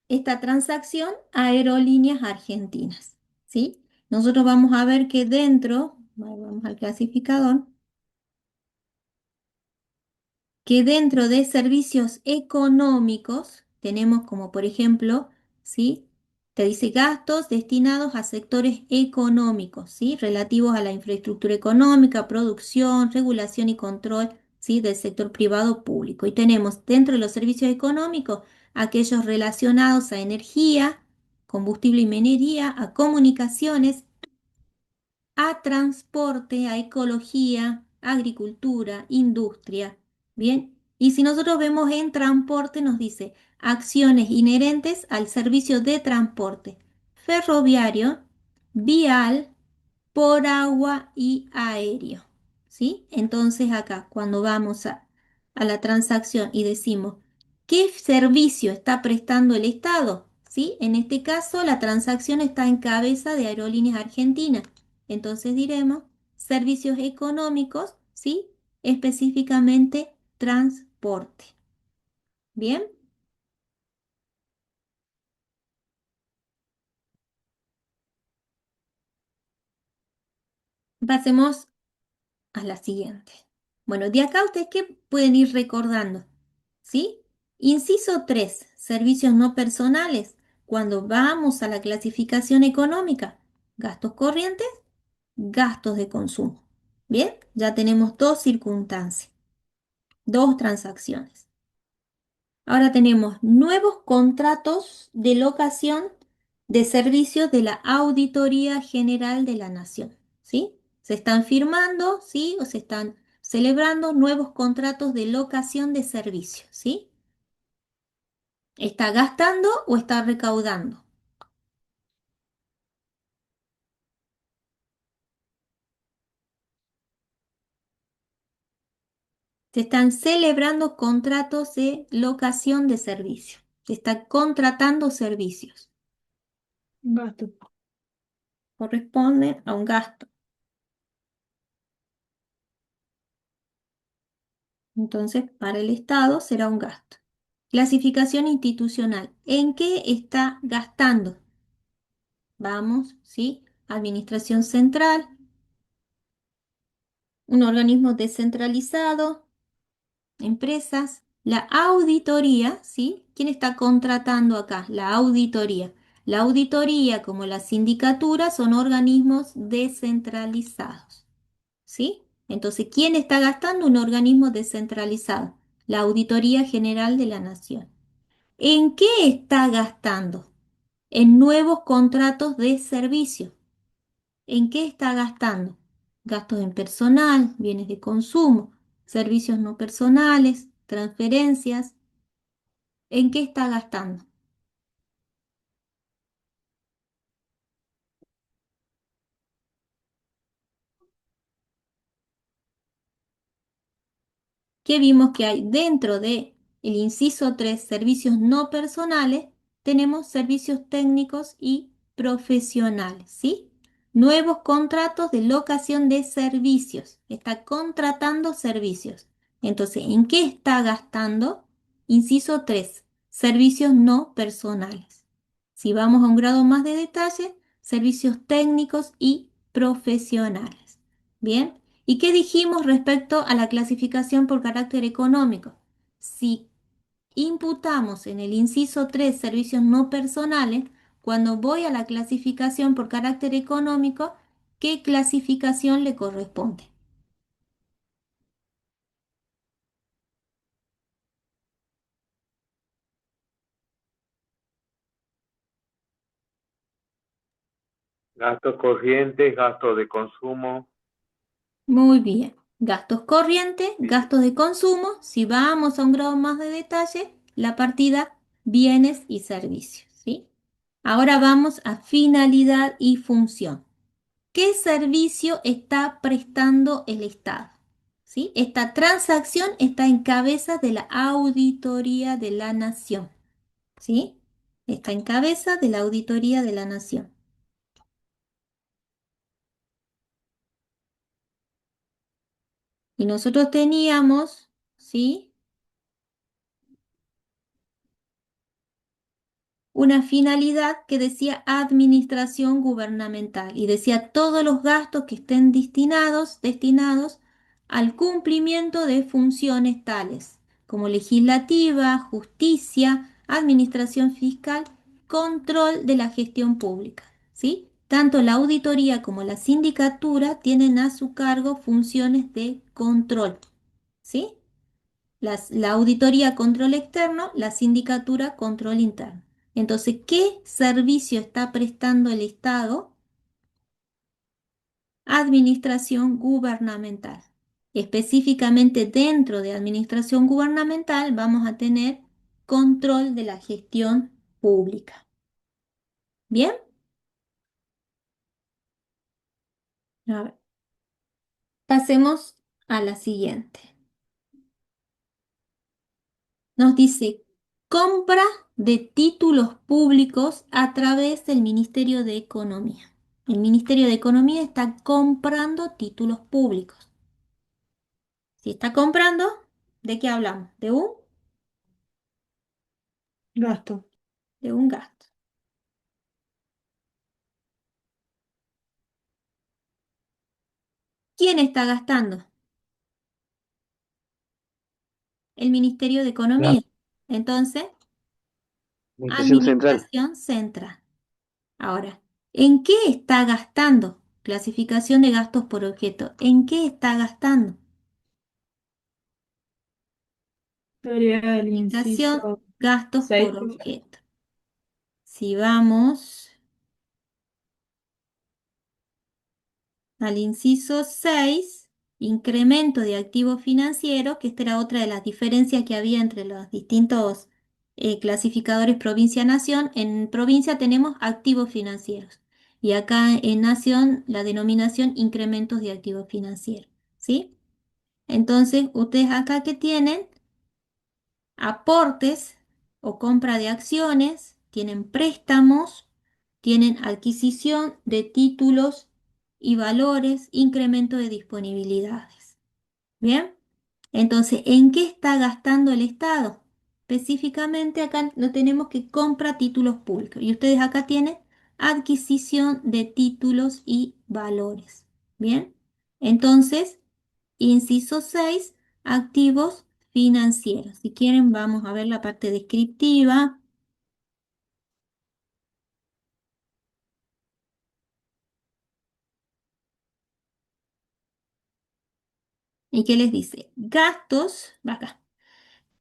Esta transacción? Aerolíneas Argentinas, ¿sí? Nosotros vamos a ver que dentro, vamos al clasificador, que dentro de servicios económicos tenemos como por ejemplo, ¿sí? Te dice gastos destinados a sectores económicos, ¿sí? Relativos a la infraestructura económica, producción, regulación y control, ¿sí? Del sector privado público. Y tenemos dentro de los servicios económicos aquellos relacionados a energía, combustible y minería, a comunicaciones, a transporte, a ecología, agricultura, industria. Bien, y si nosotros vemos en transporte, nos dice acciones inherentes al servicio de transporte ferroviario, vial, por agua y aéreo. ¿Sí? Entonces acá, cuando vamos a la transacción y decimos, ¿qué servicio está prestando el Estado? ¿Sí? En este caso, la transacción está en cabeza de Aerolíneas Argentinas. Entonces diremos servicios económicos, ¿sí? Específicamente transporte. Bien, pasemos a la siguiente. Bueno, de acá ustedes qué pueden ir recordando, ¿sí? Inciso 3, servicios no personales. Cuando vamos a la clasificación económica, gastos corrientes, gastos de consumo. Bien, ya tenemos dos circunstancias, dos transacciones. Ahora tenemos nuevos contratos de locación de servicios de la Auditoría General de la Nación, ¿sí? Se están firmando, ¿sí? O se están celebrando nuevos contratos de locación de servicios, ¿sí? ¿Está gastando o está recaudando? Se están celebrando contratos de locación de servicios. Se está contratando servicios. Gasto. Corresponden a un gasto. Entonces, para el Estado será un gasto. Clasificación institucional. ¿En qué está gastando? Vamos, ¿sí? Administración central, un organismo descentralizado, empresas, la auditoría, ¿sí? ¿Quién está contratando acá? La auditoría. La auditoría, como la sindicatura, son organismos descentralizados, ¿sí? Entonces, ¿quién está gastando? Un organismo descentralizado, la Auditoría General de la Nación. ¿En qué está gastando? En nuevos contratos de servicio. ¿En qué está gastando? Gastos en personal, bienes de consumo, servicios no personales, transferencias. ¿En qué está gastando? Que vimos que hay dentro de el inciso 3, servicios no personales, tenemos servicios técnicos y profesionales, ¿sí? Nuevos contratos de locación de servicios. Está contratando servicios. Entonces, ¿en qué está gastando? Inciso 3, servicios no personales. Si vamos a un grado más de detalle, servicios técnicos y profesionales. Bien. ¿Y qué dijimos respecto a la clasificación por carácter económico? Si imputamos en el inciso 3 servicios no personales, cuando voy a la clasificación por carácter económico, ¿qué clasificación le corresponde? Gastos corrientes, gastos de consumo. Muy bien. Gastos corrientes, Sí. gastos de consumo. Si vamos a un grado más de detalle, la partida bienes y servicios, ¿sí? Ahora vamos a finalidad y función. ¿Qué servicio está prestando el Estado? ¿Sí? Esta transacción está en cabeza de la Auditoría de la Nación, ¿sí? Está en cabeza de la Auditoría de la Nación. Y nosotros teníamos, ¿sí? Una finalidad que decía administración gubernamental y decía todos los gastos que estén destinados al cumplimiento de funciones tales como legislativa, justicia, administración fiscal, control de la gestión pública, ¿sí? Tanto la auditoría como la sindicatura tienen a su cargo funciones de control, ¿sí? La auditoría control externo, la sindicatura control interno. Entonces, ¿qué servicio está prestando el Estado? Administración gubernamental. Específicamente dentro de administración gubernamental vamos a tener control de la gestión pública. ¿Bien? A ver, pasemos a la siguiente. Nos dice compra de títulos públicos a través del Ministerio de Economía. El Ministerio de Economía está comprando títulos públicos. Si está comprando, ¿de qué hablamos? Gasto. De un gasto. ¿Quién está gastando? El Ministerio de La Economía. Entonces, administración central. Administración Central. Ahora, ¿en qué está gastando? Clasificación de gastos por objeto. ¿En qué está gastando? Sería el Clasificación, inciso gastos 6. por objeto. Si vamos al inciso 6, incremento de activo financiero, que esta era otra de las diferencias que había entre los distintos clasificadores provincia-nación. En provincia tenemos activos financieros y acá en nación la denominación incrementos de activos financieros, ¿sí? Entonces, ustedes acá que tienen aportes o compra de acciones, tienen préstamos, tienen adquisición de títulos y valores, incremento de disponibilidades. ¿Bien? Entonces, ¿en qué está gastando el Estado? Específicamente acá lo tenemos que compra títulos públicos y ustedes acá tienen adquisición de títulos y valores. ¿Bien? Entonces, inciso 6, activos financieros. Si quieren, vamos a ver la parte descriptiva. ¿Y qué les dice? Gastos, va acá.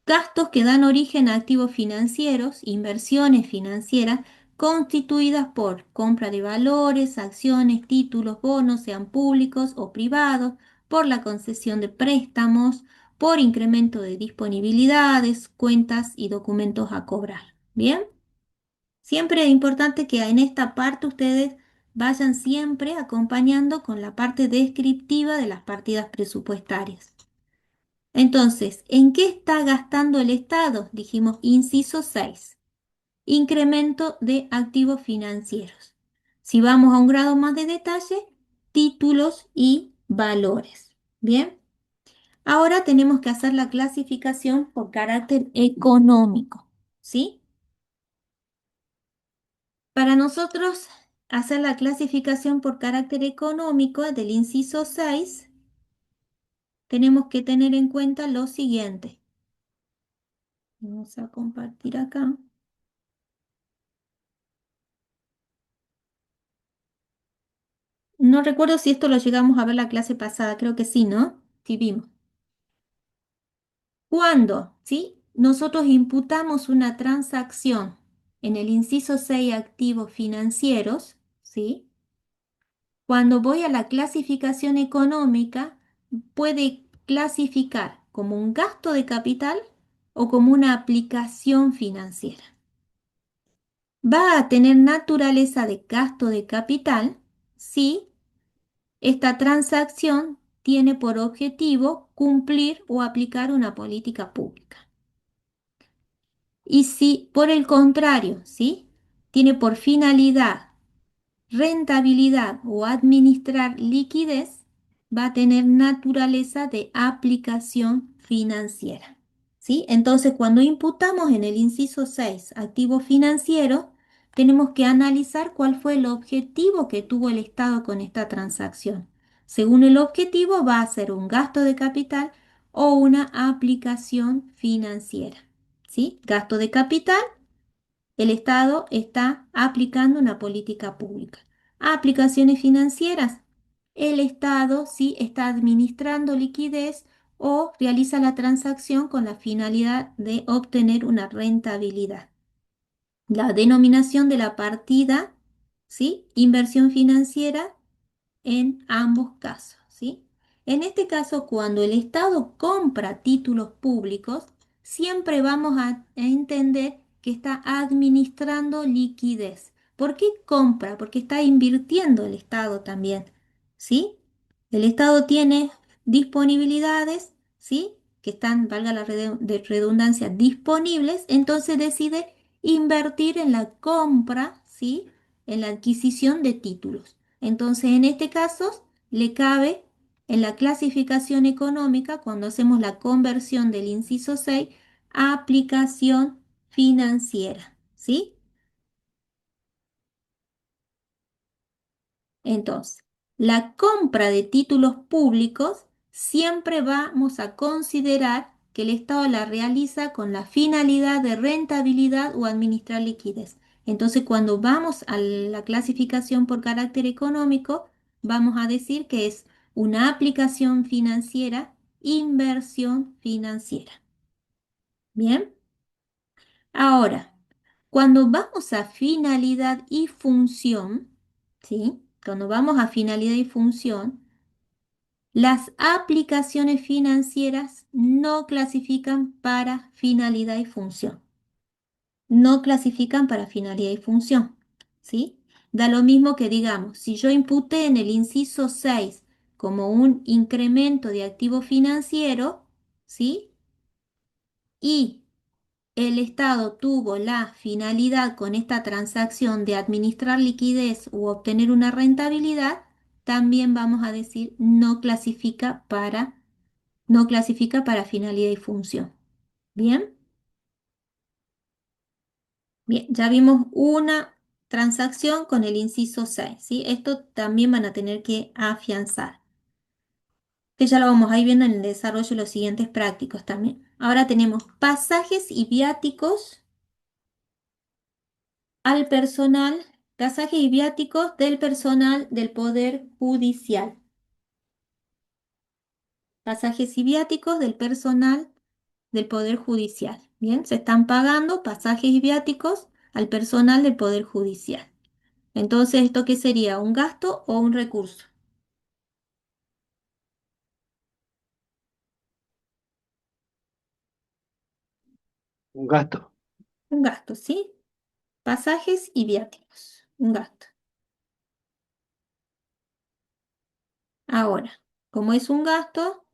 Gastos que dan origen a activos financieros, inversiones financieras constituidas por compra de valores, acciones, títulos, bonos, sean públicos o privados, por la concesión de préstamos, por incremento de disponibilidades, cuentas y documentos a cobrar. ¿Bien? Siempre es importante que en esta parte ustedes vayan siempre acompañando con la parte descriptiva de las partidas presupuestarias. Entonces, ¿en qué está gastando el Estado? Dijimos inciso 6, incremento de activos financieros. Si vamos a un grado más de detalle, títulos y valores. Bien, ahora tenemos que hacer la clasificación por carácter económico, ¿sí? Para nosotros hacer la clasificación por carácter económico del inciso 6, tenemos que tener en cuenta lo siguiente. Vamos a compartir acá. No recuerdo si esto lo llegamos a ver la clase pasada, creo que sí, ¿no? Sí vimos. Cuando, ¿sí? Nosotros imputamos una transacción en el inciso 6 activos financieros, ¿sí? Cuando voy a la clasificación económica, puede clasificar como un gasto de capital o como una aplicación financiera. Va a tener naturaleza de gasto de capital si esta transacción tiene por objetivo cumplir o aplicar una política pública. Y si, por el contrario, ¿sí? Tiene por finalidad rentabilidad o administrar liquidez, va a tener naturaleza de aplicación financiera. ¿Sí? Entonces, cuando imputamos en el inciso 6 activo financiero, tenemos que analizar cuál fue el objetivo que tuvo el Estado con esta transacción. Según el objetivo, va a ser un gasto de capital o una aplicación financiera. ¿Sí? Gasto de capital, el Estado está aplicando una política pública. Aplicaciones financieras. El Estado sí está administrando liquidez o realiza la transacción con la finalidad de obtener una rentabilidad. La denominación de la partida, ¿sí? Inversión financiera en ambos casos, ¿sí? En este caso, cuando el Estado compra títulos públicos, siempre vamos a entender que está administrando liquidez. ¿Por qué compra? Porque está invirtiendo el Estado también, ¿sí? El Estado tiene disponibilidades, ¿sí? Que están, valga la redundancia, disponibles, entonces decide invertir en la compra, ¿sí? En la adquisición de títulos. Entonces, en este caso, le cabe en la clasificación económica, cuando hacemos la conversión del inciso 6, aplicación financiera, ¿sí? Entonces, la compra de títulos públicos siempre vamos a considerar que el Estado la realiza con la finalidad de rentabilidad o administrar liquidez. Entonces, cuando vamos a la clasificación por carácter económico, vamos a decir que es una aplicación financiera, inversión financiera. Bien, ahora, cuando vamos a finalidad y función, ¿sí? Cuando vamos a finalidad y función, las aplicaciones financieras no clasifican para finalidad y función. No clasifican para finalidad y función, ¿sí? Da lo mismo que digamos, si yo imputé en el inciso 6 como un incremento de activo financiero, ¿sí? Y el Estado tuvo la finalidad con esta transacción de administrar liquidez u obtener una rentabilidad, también vamos a decir no clasifica para finalidad y función. ¿Bien? Bien, ya vimos una transacción con el inciso 6, ¿sí? Esto también van a tener que afianzar, que ya lo vamos a ir viendo en el desarrollo de los siguientes prácticos también. Ahora tenemos pasajes y viáticos al personal, pasajes y viáticos del personal del Poder Judicial. Pasajes y viáticos del personal del Poder Judicial. Bien, se están pagando pasajes y viáticos al personal del Poder Judicial. Entonces, ¿esto qué sería? ¿Un gasto o un recurso? Un gasto. Un gasto, ¿sí? Pasajes y viáticos. Un gasto. Ahora, como es un gasto,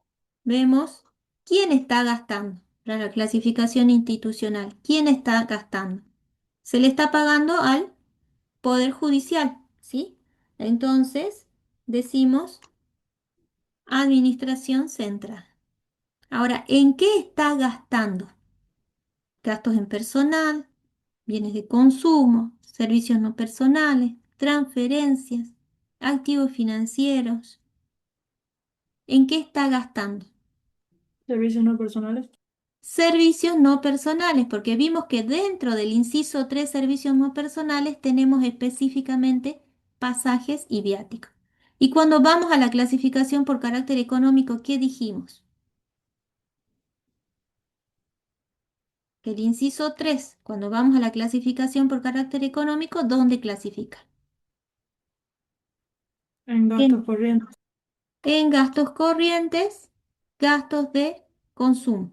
vemos quién está gastando. Para la clasificación institucional, ¿quién está gastando? Se le está pagando al Poder Judicial, ¿sí? Entonces, decimos Administración Central. Ahora, ¿en qué está gastando? Gastos en personal, bienes de consumo, servicios no personales, transferencias, activos financieros. ¿En qué está gastando? Servicios no personales. Servicios no personales, porque vimos que dentro del inciso 3 servicios no personales tenemos específicamente pasajes y viáticos. Y cuando vamos a la clasificación por carácter económico, ¿qué dijimos? Que el inciso 3, cuando vamos a la clasificación por carácter económico, ¿dónde clasifica? En gastos En, corrientes. en gastos corrientes, gastos de consumo.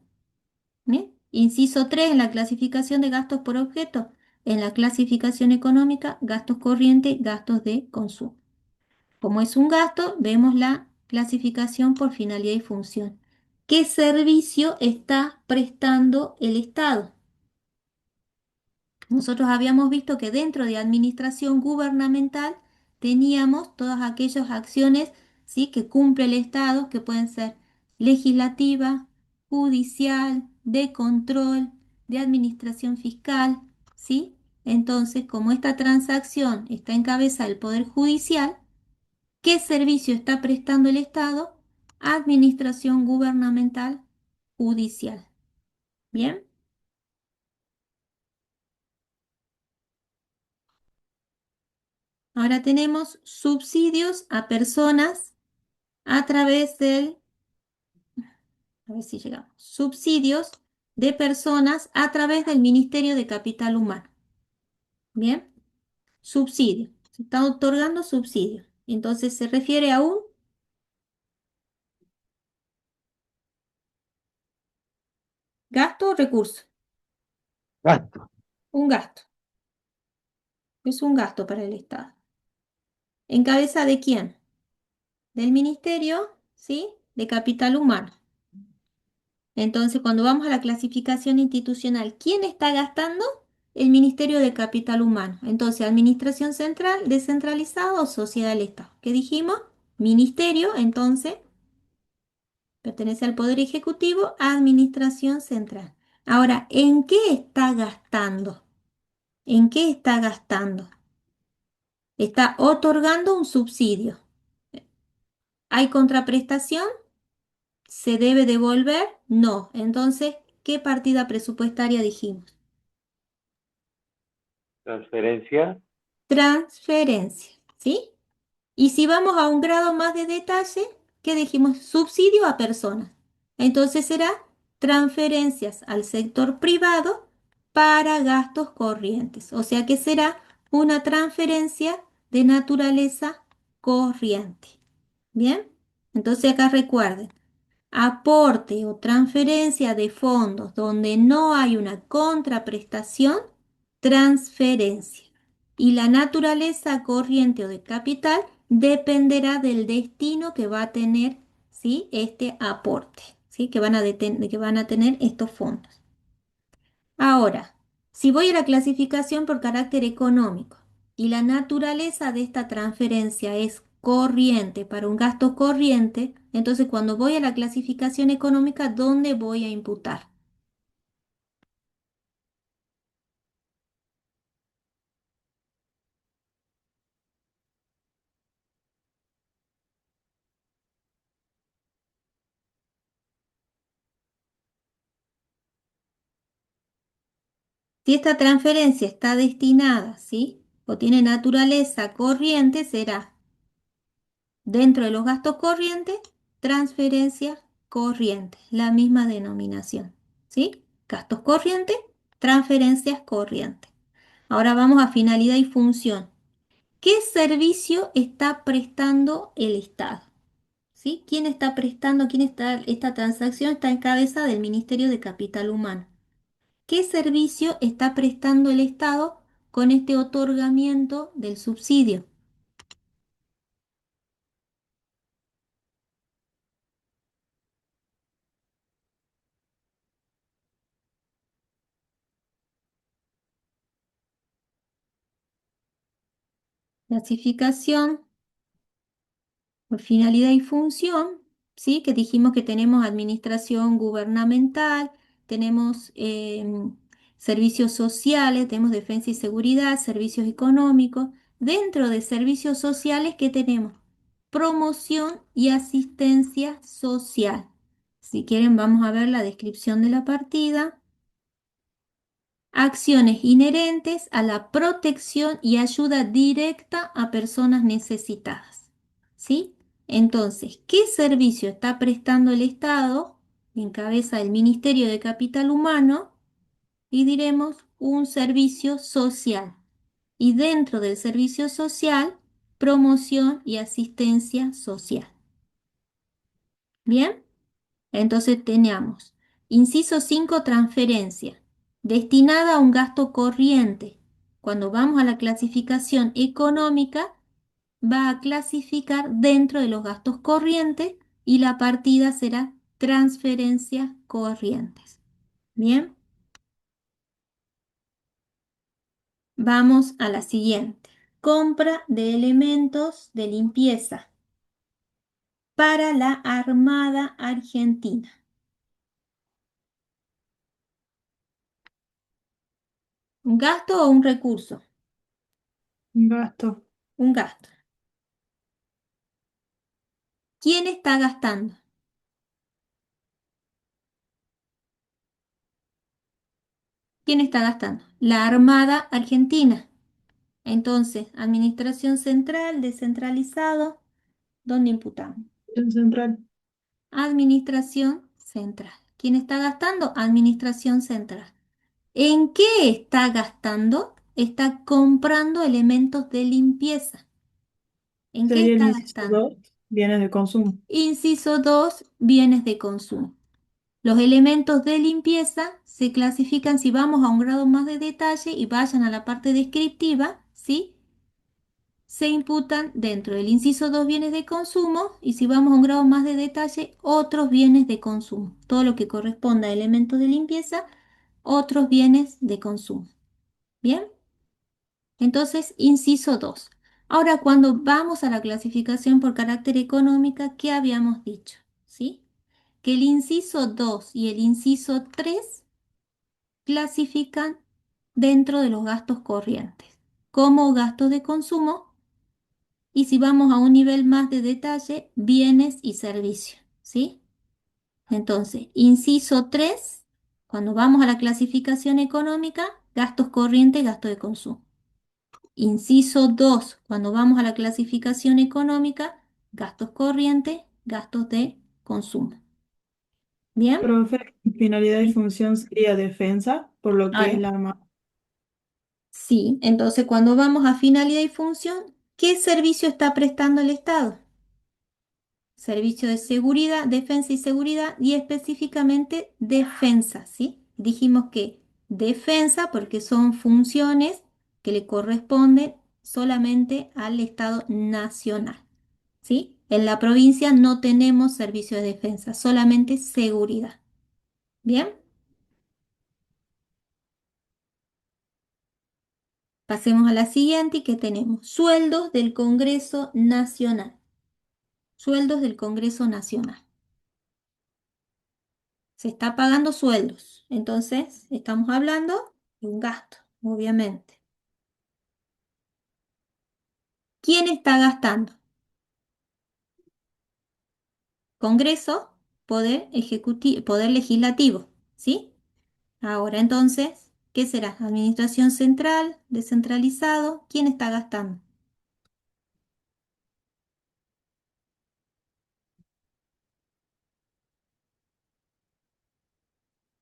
¿Bien? Inciso 3 en la clasificación de gastos por objeto. En la clasificación económica, gastos corrientes, gastos de consumo. Como es un gasto, vemos la clasificación por finalidad y función. ¿Qué servicio está prestando el Estado? Nosotros habíamos visto que dentro de administración gubernamental teníamos todas aquellas acciones, ¿sí?, que cumple el Estado, que pueden ser legislativa, judicial, de control, de administración fiscal, ¿sí? Entonces, como esta transacción está en cabeza del Poder Judicial, ¿qué servicio está prestando el Estado? Administración gubernamental judicial. ¿Bien? Ahora tenemos subsidios a personas a través a ver si llegamos, subsidios de personas a través del Ministerio de Capital Humano. Bien, subsidio. Se está otorgando subsidio. Entonces se refiere a un gasto o recurso. Gasto. Un gasto. Es un gasto para el Estado. ¿En cabeza de quién? Del Ministerio, ¿sí?, de Capital Humano. Entonces, cuando vamos a la clasificación institucional, ¿quién está gastando? El Ministerio de Capital Humano. Entonces, Administración Central, descentralizada o Sociedad del Estado. ¿Qué dijimos? Ministerio, entonces, pertenece al Poder Ejecutivo, Administración Central. Ahora, ¿en qué está gastando? ¿En qué está gastando? Está otorgando un subsidio. ¿Hay contraprestación? ¿Se debe devolver? No. Entonces, ¿qué partida presupuestaria dijimos? Transferencia. Transferencia, ¿sí? Y si vamos a un grado más de detalle, ¿qué dijimos? Subsidio a personas. Entonces será transferencias al sector privado para gastos corrientes. O sea que será una transferencia de naturaleza corriente. ¿Bien? Entonces acá recuerden, aporte o transferencia de fondos donde no hay una contraprestación, transferencia. Y la naturaleza corriente o de capital dependerá del destino que va a tener, ¿sí?, este aporte, ¿sí?, que van a tener estos fondos. Ahora, si voy a la clasificación por carácter económico y la naturaleza de esta transferencia es corriente para un gasto corriente, entonces cuando voy a la clasificación económica, ¿dónde voy a imputar? Si esta transferencia está destinada, ¿sí?, o tiene naturaleza corriente, será dentro de los gastos corrientes, transferencia corriente, la misma denominación, ¿sí? Gastos corrientes, transferencias corrientes. Ahora vamos a finalidad y función. ¿Qué servicio está prestando el Estado? ¿Sí? ¿Quién está prestando? Esta transacción está en cabeza del Ministerio de Capital Humano. ¿Qué servicio está prestando el Estado con este otorgamiento del subsidio? Clasificación por finalidad y función, ¿sí? Que dijimos que tenemos administración gubernamental, tenemos servicios sociales, tenemos defensa y seguridad, servicios económicos. Dentro de servicios sociales, ¿qué tenemos? Promoción y asistencia social. Si quieren, vamos a ver la descripción de la partida. Acciones inherentes a la protección y ayuda directa a personas necesitadas. ¿Sí? Entonces, ¿qué servicio está prestando el Estado en cabeza del Ministerio de Capital Humano? Y diremos un servicio social. Y dentro del servicio social promoción y asistencia social. Bien, entonces tenemos inciso 5, transferencia, destinada a un gasto corriente. Cuando vamos a la clasificación económica, va a clasificar dentro de los gastos corrientes y la partida será transferencias corrientes. Bien, vamos a la siguiente. Compra de elementos de limpieza para la Armada Argentina. ¿Un gasto o un recurso? Un gasto. Un gasto. ¿Quién está gastando? ¿Quién está gastando? La Armada Argentina. Entonces, administración central, descentralizado, ¿dónde imputamos? El central. Administración central. ¿Quién está gastando? Administración central. ¿En qué está gastando? Está comprando elementos de limpieza. ¿En qué Sería el está inciso gastando? 2, bienes de consumo. Inciso 2, bienes de consumo. Los elementos de limpieza se clasifican si vamos a un grado más de detalle y vayan a la parte descriptiva, ¿sí? Se imputan dentro del inciso 2 bienes de consumo y si vamos a un grado más de detalle, otros bienes de consumo. Todo lo que corresponda a elementos de limpieza, otros bienes de consumo. ¿Bien? Entonces, inciso 2. Ahora, cuando vamos a la clasificación por carácter económica, ¿qué habíamos dicho? ¿Sí? Que el inciso 2 y el inciso 3 clasifican dentro de los gastos corrientes como gastos de consumo y si vamos a un nivel más de detalle, bienes y servicios, ¿sí? Entonces, inciso 3, cuando vamos a la clasificación económica, gastos corrientes, gasto de consumo. Inciso 2, cuando vamos a la clasificación económica, gastos corrientes, gastos de consumo. ¿Bien? Profe, finalidad y Sí. función sería defensa, por lo que es Ahora, la arma. sí, entonces cuando vamos a finalidad y función, ¿qué servicio está prestando el Estado? Servicio de seguridad, defensa y seguridad y específicamente defensa, ¿sí? Dijimos que defensa porque son funciones que le corresponden solamente al Estado nacional, ¿sí? En la provincia no tenemos servicio de defensa, solamente seguridad. ¿Bien? Pasemos a la siguiente y que tenemos sueldos del Congreso Nacional. Sueldos del Congreso Nacional. Se está pagando sueldos. Entonces, estamos hablando de un gasto, obviamente. ¿Quién está gastando? Congreso, poder ejecutivo, poder legislativo, ¿sí? Ahora, entonces, ¿qué será? Administración central, descentralizado. ¿Quién está gastando?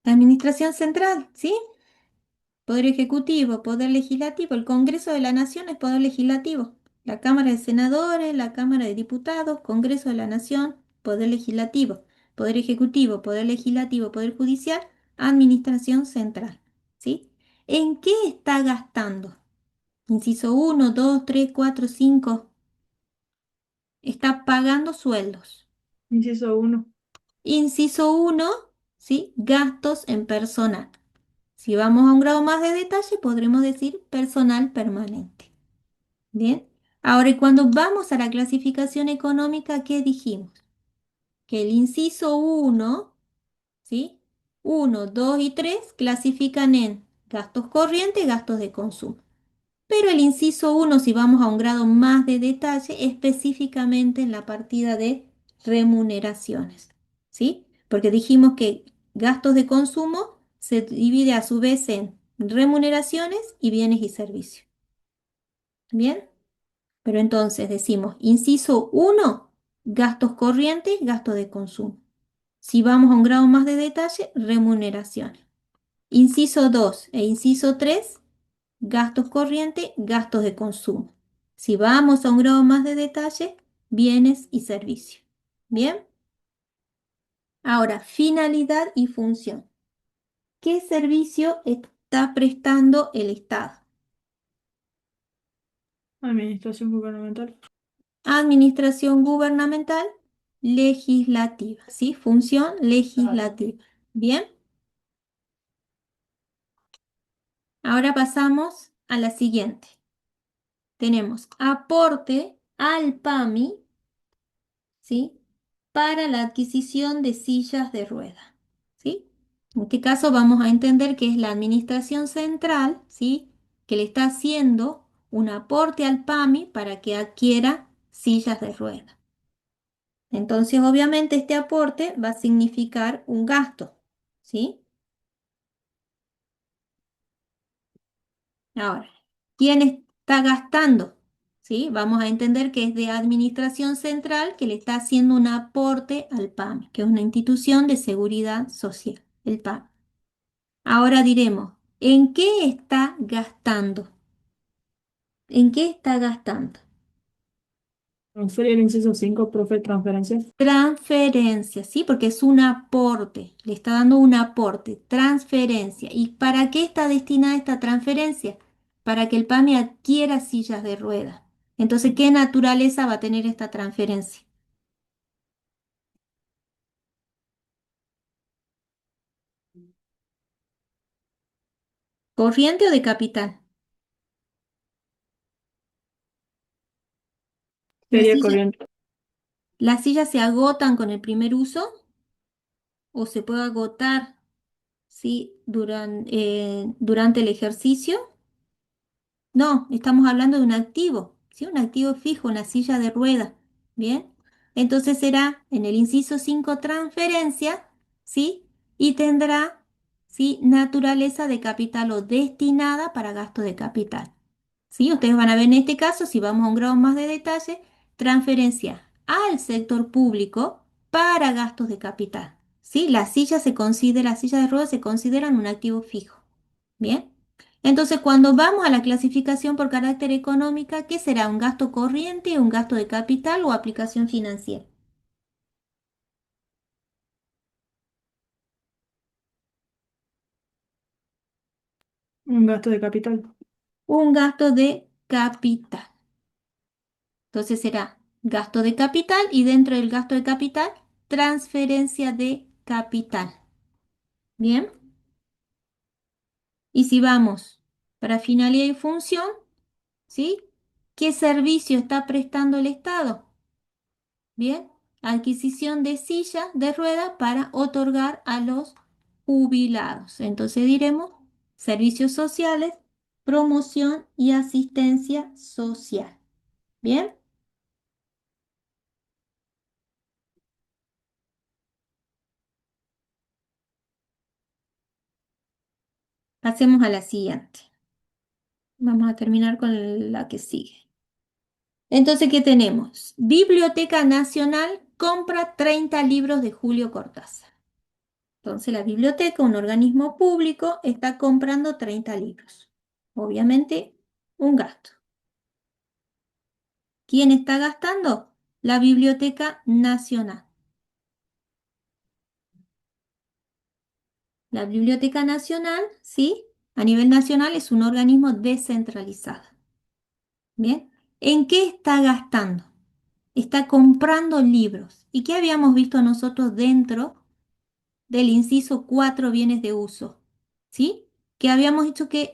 La administración central, ¿sí? Poder ejecutivo, poder legislativo. El Congreso de la Nación es poder legislativo. La Cámara de Senadores, la Cámara de Diputados, Congreso de la Nación, poder legislativo. Poder ejecutivo, poder legislativo, poder judicial, administración central. ¿Sí? ¿En qué está gastando? Inciso 1, 2, 3, 4, 5. Está pagando sueldos. Inciso 1. Inciso 1, ¿sí? Gastos en personal. Si vamos a un grado más de detalle, podremos decir personal permanente. Bien. Ahora, y cuando vamos a la clasificación económica, ¿qué dijimos? Que el inciso 1, ¿sí? 1, 2 y 3 clasifican en gastos corrientes y gastos de consumo. Pero el inciso 1, si vamos a un grado más de detalle, específicamente en la partida de remuneraciones, ¿sí? Porque dijimos que gastos de consumo se divide a su vez en remuneraciones y bienes y servicios. ¿Bien? Pero entonces decimos, inciso 1, gastos corrientes, gastos de consumo. Si vamos a un grado más de detalle, remuneraciones. Inciso 2 e inciso 3, gastos corrientes, gastos de consumo. Si vamos a un grado más de detalle, bienes y servicios. Bien, ahora finalidad y función. ¿Qué servicio está prestando el Estado? Administración gubernamental. Administración gubernamental legislativa, ¿sí? Función legislativa. Bien, ahora pasamos a la siguiente. Tenemos aporte al PAMI, ¿sí? Para la adquisición de sillas de rueda, ¿sí? En este caso vamos a entender que es la administración central, ¿sí? Que le está haciendo un aporte al PAMI para que adquiera sillas de rueda. Entonces, obviamente, este aporte va a significar un gasto, ¿sí? Ahora, ¿quién está gastando? ¿Sí? Vamos a entender que es de administración central que le está haciendo un aporte al PAMI, que es una institución de seguridad social, el PAMI. Ahora diremos, ¿en qué está gastando? ¿En qué está gastando? Sería el inciso 5, profe, transferencias. Transferencia, ¿sí? Porque es un aporte, le está dando un aporte, transferencia. ¿Y para qué está destinada esta transferencia? Para que el PAMI adquiera sillas de ruedas. Entonces, ¿qué naturaleza va a tener esta transferencia? ¿Corriente o de capital? ¿Las Sería sillas, corriente. las sillas se agotan con el primer uso o se puede agotar, ¿sí? Durante el ejercicio? No, estamos hablando de un activo, ¿sí? Un activo fijo, una silla de ruedas. Bien, entonces será en el inciso 5 transferencia, ¿sí? Y tendrá, ¿sí? Naturaleza de capital o destinada para gasto de capital. ¿Sí? Ustedes van a ver en este caso, si vamos a un grado más de detalle, transferencia al sector público para gastos de capital. ¿Sí? Las sillas de ruedas se consideran un activo fijo. Bien. Entonces, cuando vamos a la clasificación por carácter económica, ¿qué será? ¿Un gasto corriente, un gasto de capital o aplicación financiera? Un gasto de capital. Un gasto de capital. Entonces será gasto de capital y dentro del gasto de capital, transferencia de capital. Bien. Y si vamos para finalidad y función, ¿sí? ¿Qué servicio está prestando el Estado? Bien, adquisición de silla de rueda para otorgar a los jubilados. Entonces diremos servicios sociales, promoción y asistencia social. Bien, pasemos a la siguiente. Vamos a terminar con la que sigue. Entonces, ¿qué tenemos? Biblioteca Nacional compra 30 libros de Julio Cortázar. Entonces, la biblioteca, un organismo público, está comprando 30 libros. Obviamente, un gasto. ¿Quién está gastando? La Biblioteca Nacional. La Biblioteca Nacional, ¿sí? A nivel nacional es un organismo descentralizado. ¿Bien? ¿En qué está gastando? Está comprando libros. ¿Y qué habíamos visto nosotros dentro del inciso 4 bienes de uso? ¿Sí? Que habíamos dicho que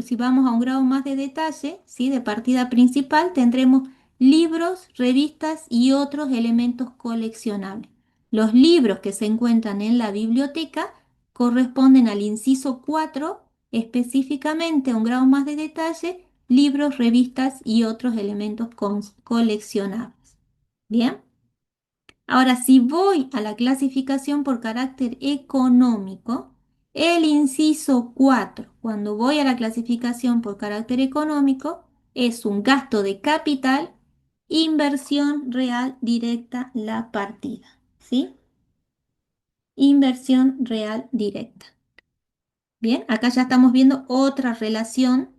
si vamos a un grado más de detalle, ¿sí? De partida principal, tendremos libros, revistas y otros elementos coleccionables. Los libros que se encuentran en la biblioteca corresponden al inciso 4, específicamente a un grado más de detalle, libros, revistas y otros elementos coleccionables. ¿Bien? Ahora, si voy a la clasificación por carácter económico, el inciso 4, cuando voy a la clasificación por carácter económico, es un gasto de capital, inversión real directa, la partida. ¿Sí? Inversión real directa. Bien, acá ya estamos viendo otra relación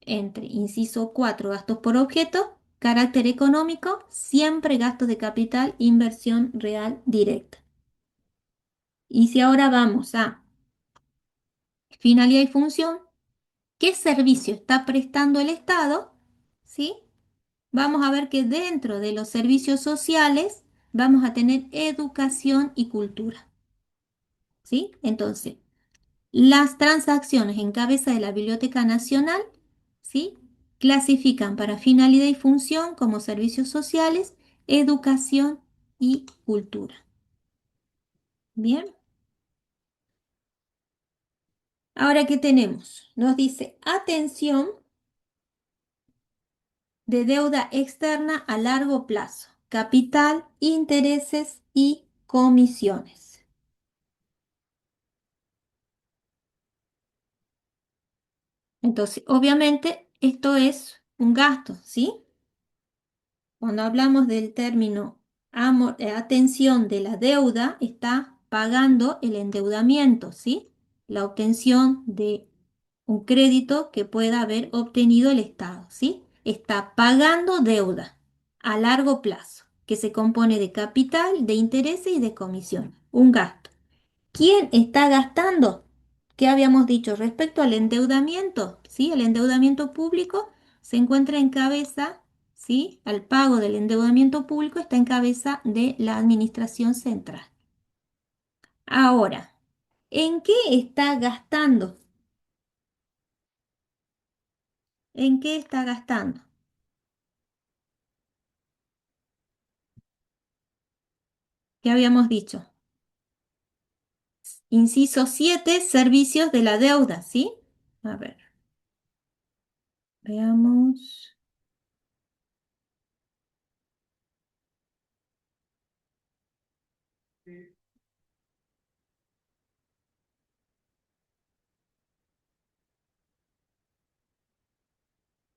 entre inciso 4, gastos por objeto, Carácter económico, siempre gastos de capital, inversión real directa. Y si ahora vamos a finalidad y función, ¿qué servicio está prestando el Estado? ¿Sí? Vamos a ver que dentro de los servicios sociales vamos a tener educación y cultura. ¿Sí? Entonces, las transacciones en cabeza de la Biblioteca Nacional, ¿sí? Clasifican para finalidad y función como servicios sociales, educación y cultura. Bien. Ahora, ¿qué tenemos? Nos dice atención de deuda externa a largo plazo, capital, intereses y comisiones. Entonces, obviamente, esto es un gasto, ¿sí? Cuando hablamos del término atención de la deuda, está pagando el endeudamiento, ¿sí? La obtención de un crédito que pueda haber obtenido el Estado, ¿sí? Está pagando deuda a largo plazo, que se compone de capital, de intereses y de comisión, un gasto. ¿Quién está gastando? ¿Qué habíamos dicho respecto al endeudamiento? ¿Sí? El endeudamiento público se encuentra en cabeza, ¿sí? Al pago del endeudamiento público está en cabeza de la administración central. Ahora, ¿en qué está gastando? ¿En qué está gastando? ¿Qué habíamos dicho? Inciso 7, servicios de la deuda, ¿sí? A ver, veamos.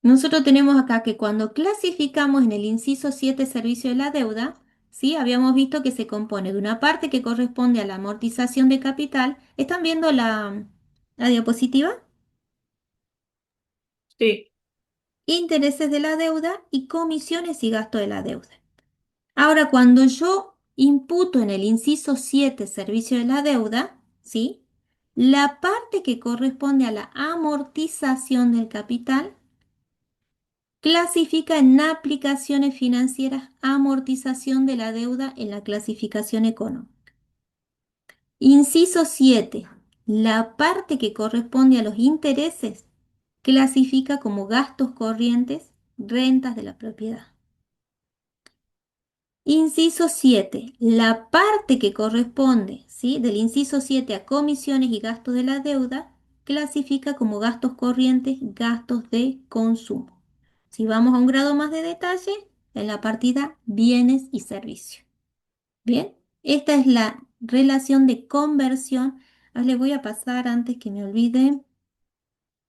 Nosotros tenemos acá que cuando clasificamos en el inciso 7 servicio de la deuda, ¿sí? Habíamos visto que se compone de una parte que corresponde a la amortización de capital. ¿Están viendo la diapositiva? Sí, Intereses de la deuda y comisiones y gasto de la deuda. Ahora, cuando yo imputo en el inciso 7 servicio de la deuda, ¿sí? La parte que corresponde a la amortización del capital clasifica en aplicaciones financieras amortización de la deuda en la clasificación económica. Inciso 7. La parte que corresponde a los intereses clasifica como gastos corrientes, rentas de la propiedad. Inciso 7. La parte que corresponde, ¿sí? Del inciso 7 a comisiones y gastos de la deuda clasifica como gastos corrientes, gastos de consumo. Si vamos a un grado más de detalle, en la partida bienes y servicios. Bien, esta es la relación de conversión. Les voy a pasar antes que me olvide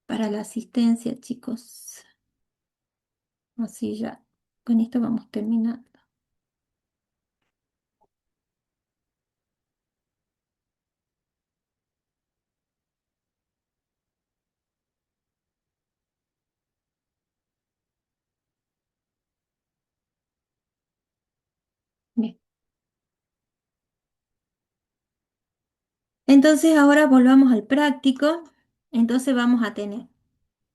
para la asistencia, chicos. Así ya, con esto vamos terminando. Bien. Entonces ahora volvamos al práctico. Entonces vamos a tener,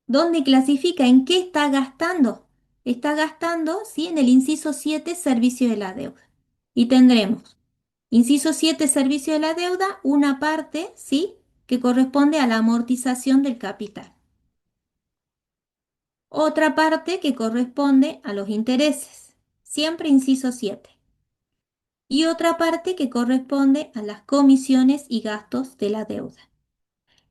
¿dónde clasifica? ¿En qué está gastando? Está gastando, ¿sí? En el inciso 7, servicio de la deuda. Y tendremos, inciso 7, servicio de la deuda, una parte, ¿sí? Que corresponde a la amortización del capital. Otra parte que corresponde a los intereses, siempre inciso 7. Y otra parte que corresponde a las comisiones y gastos de la deuda.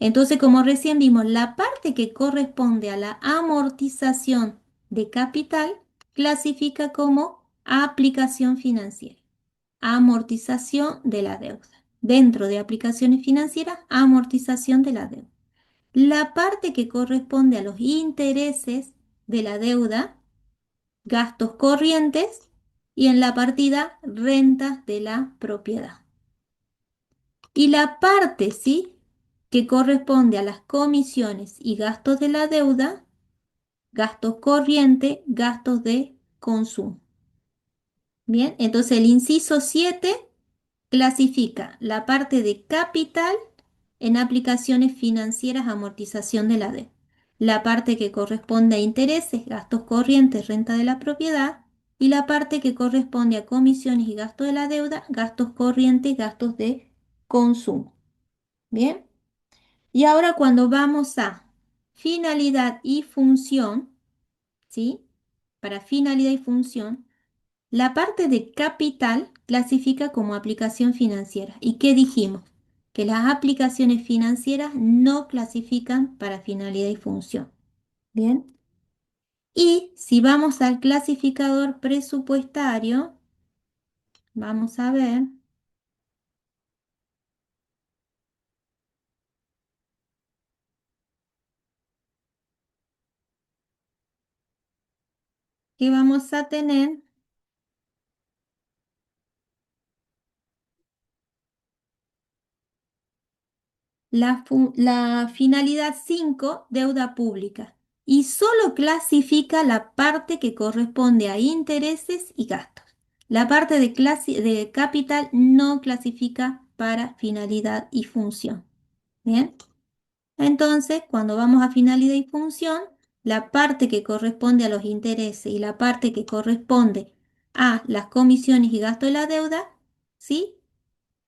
Entonces, como recién vimos, la parte que corresponde a la amortización de capital clasifica como aplicación financiera, amortización de la deuda. Dentro de aplicaciones financieras, amortización de la deuda. La parte que corresponde a los intereses de la deuda, gastos corrientes, y en la partida, rentas de la propiedad. Y la parte, ¿sí? Que corresponde a las comisiones y gastos de la deuda, gastos corrientes, gastos de consumo. Bien, entonces el inciso 7 clasifica la parte de capital en aplicaciones financieras, amortización de la deuda. La parte que corresponde a intereses, gastos corrientes, renta de la propiedad. Y la parte que corresponde a comisiones y gastos de la deuda, gastos corrientes, gastos de consumo. Bien. Y ahora cuando vamos a finalidad y función, ¿sí? Para finalidad y función, la parte de capital clasifica como aplicación financiera. ¿Y qué dijimos? Que las aplicaciones financieras no clasifican para finalidad y función. Bien. Y si vamos al clasificador presupuestario, vamos a ver que vamos a tener la finalidad 5, deuda pública, y solo clasifica la parte que corresponde a intereses y gastos. La parte de capital no clasifica para finalidad y función. Bien, entonces cuando vamos a finalidad y función, la parte que corresponde a los intereses y la parte que corresponde a las comisiones y gastos de la deuda, ¿sí?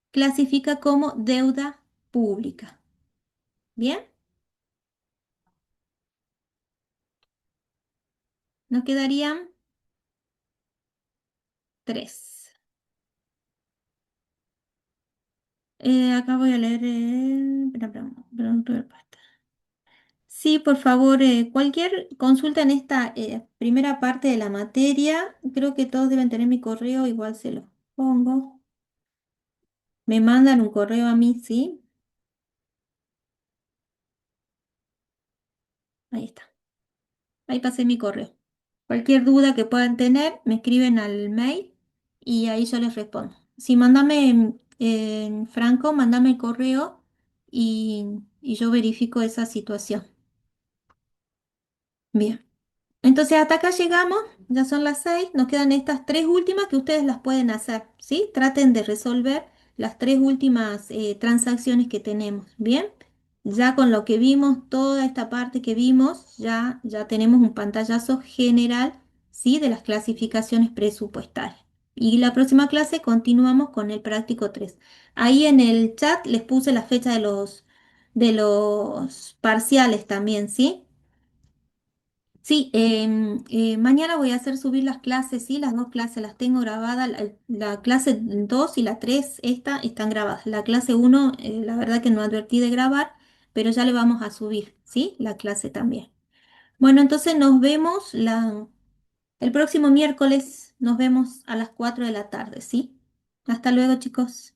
Clasifica como deuda pública. Bien. Nos quedarían tres. Acá voy a leer. Pregunta y respuesta. Sí, por favor, cualquier consulta en esta primera parte de la materia, creo que todos deben tener mi correo, igual se lo pongo. Me mandan un correo a mí, ¿sí? Ahí está. Ahí pasé mi correo. Cualquier duda que puedan tener, me escriben al mail y ahí yo les respondo. Si mándame, Franco, mándame el correo y yo verifico esa situación. Bien. Entonces hasta acá llegamos, ya son las 6, nos quedan estas tres últimas que ustedes las pueden hacer, ¿sí? Traten de resolver las tres últimas transacciones que tenemos, ¿bien? Ya con lo que vimos, toda esta parte que vimos, ya tenemos un pantallazo general, ¿sí? De las clasificaciones presupuestarias. Y la próxima clase continuamos con el práctico 3. Ahí en el chat les puse la fecha de los parciales también, ¿sí? Sí, mañana voy a hacer subir las clases, sí, las dos clases las tengo grabadas, la clase 2 y la 3 esta, están grabadas. La clase uno, la verdad que no advertí de grabar, pero ya le vamos a subir, ¿sí? La clase también. Bueno, entonces nos vemos el próximo miércoles, nos vemos a las 4 de la tarde, ¿sí? Hasta luego, chicos.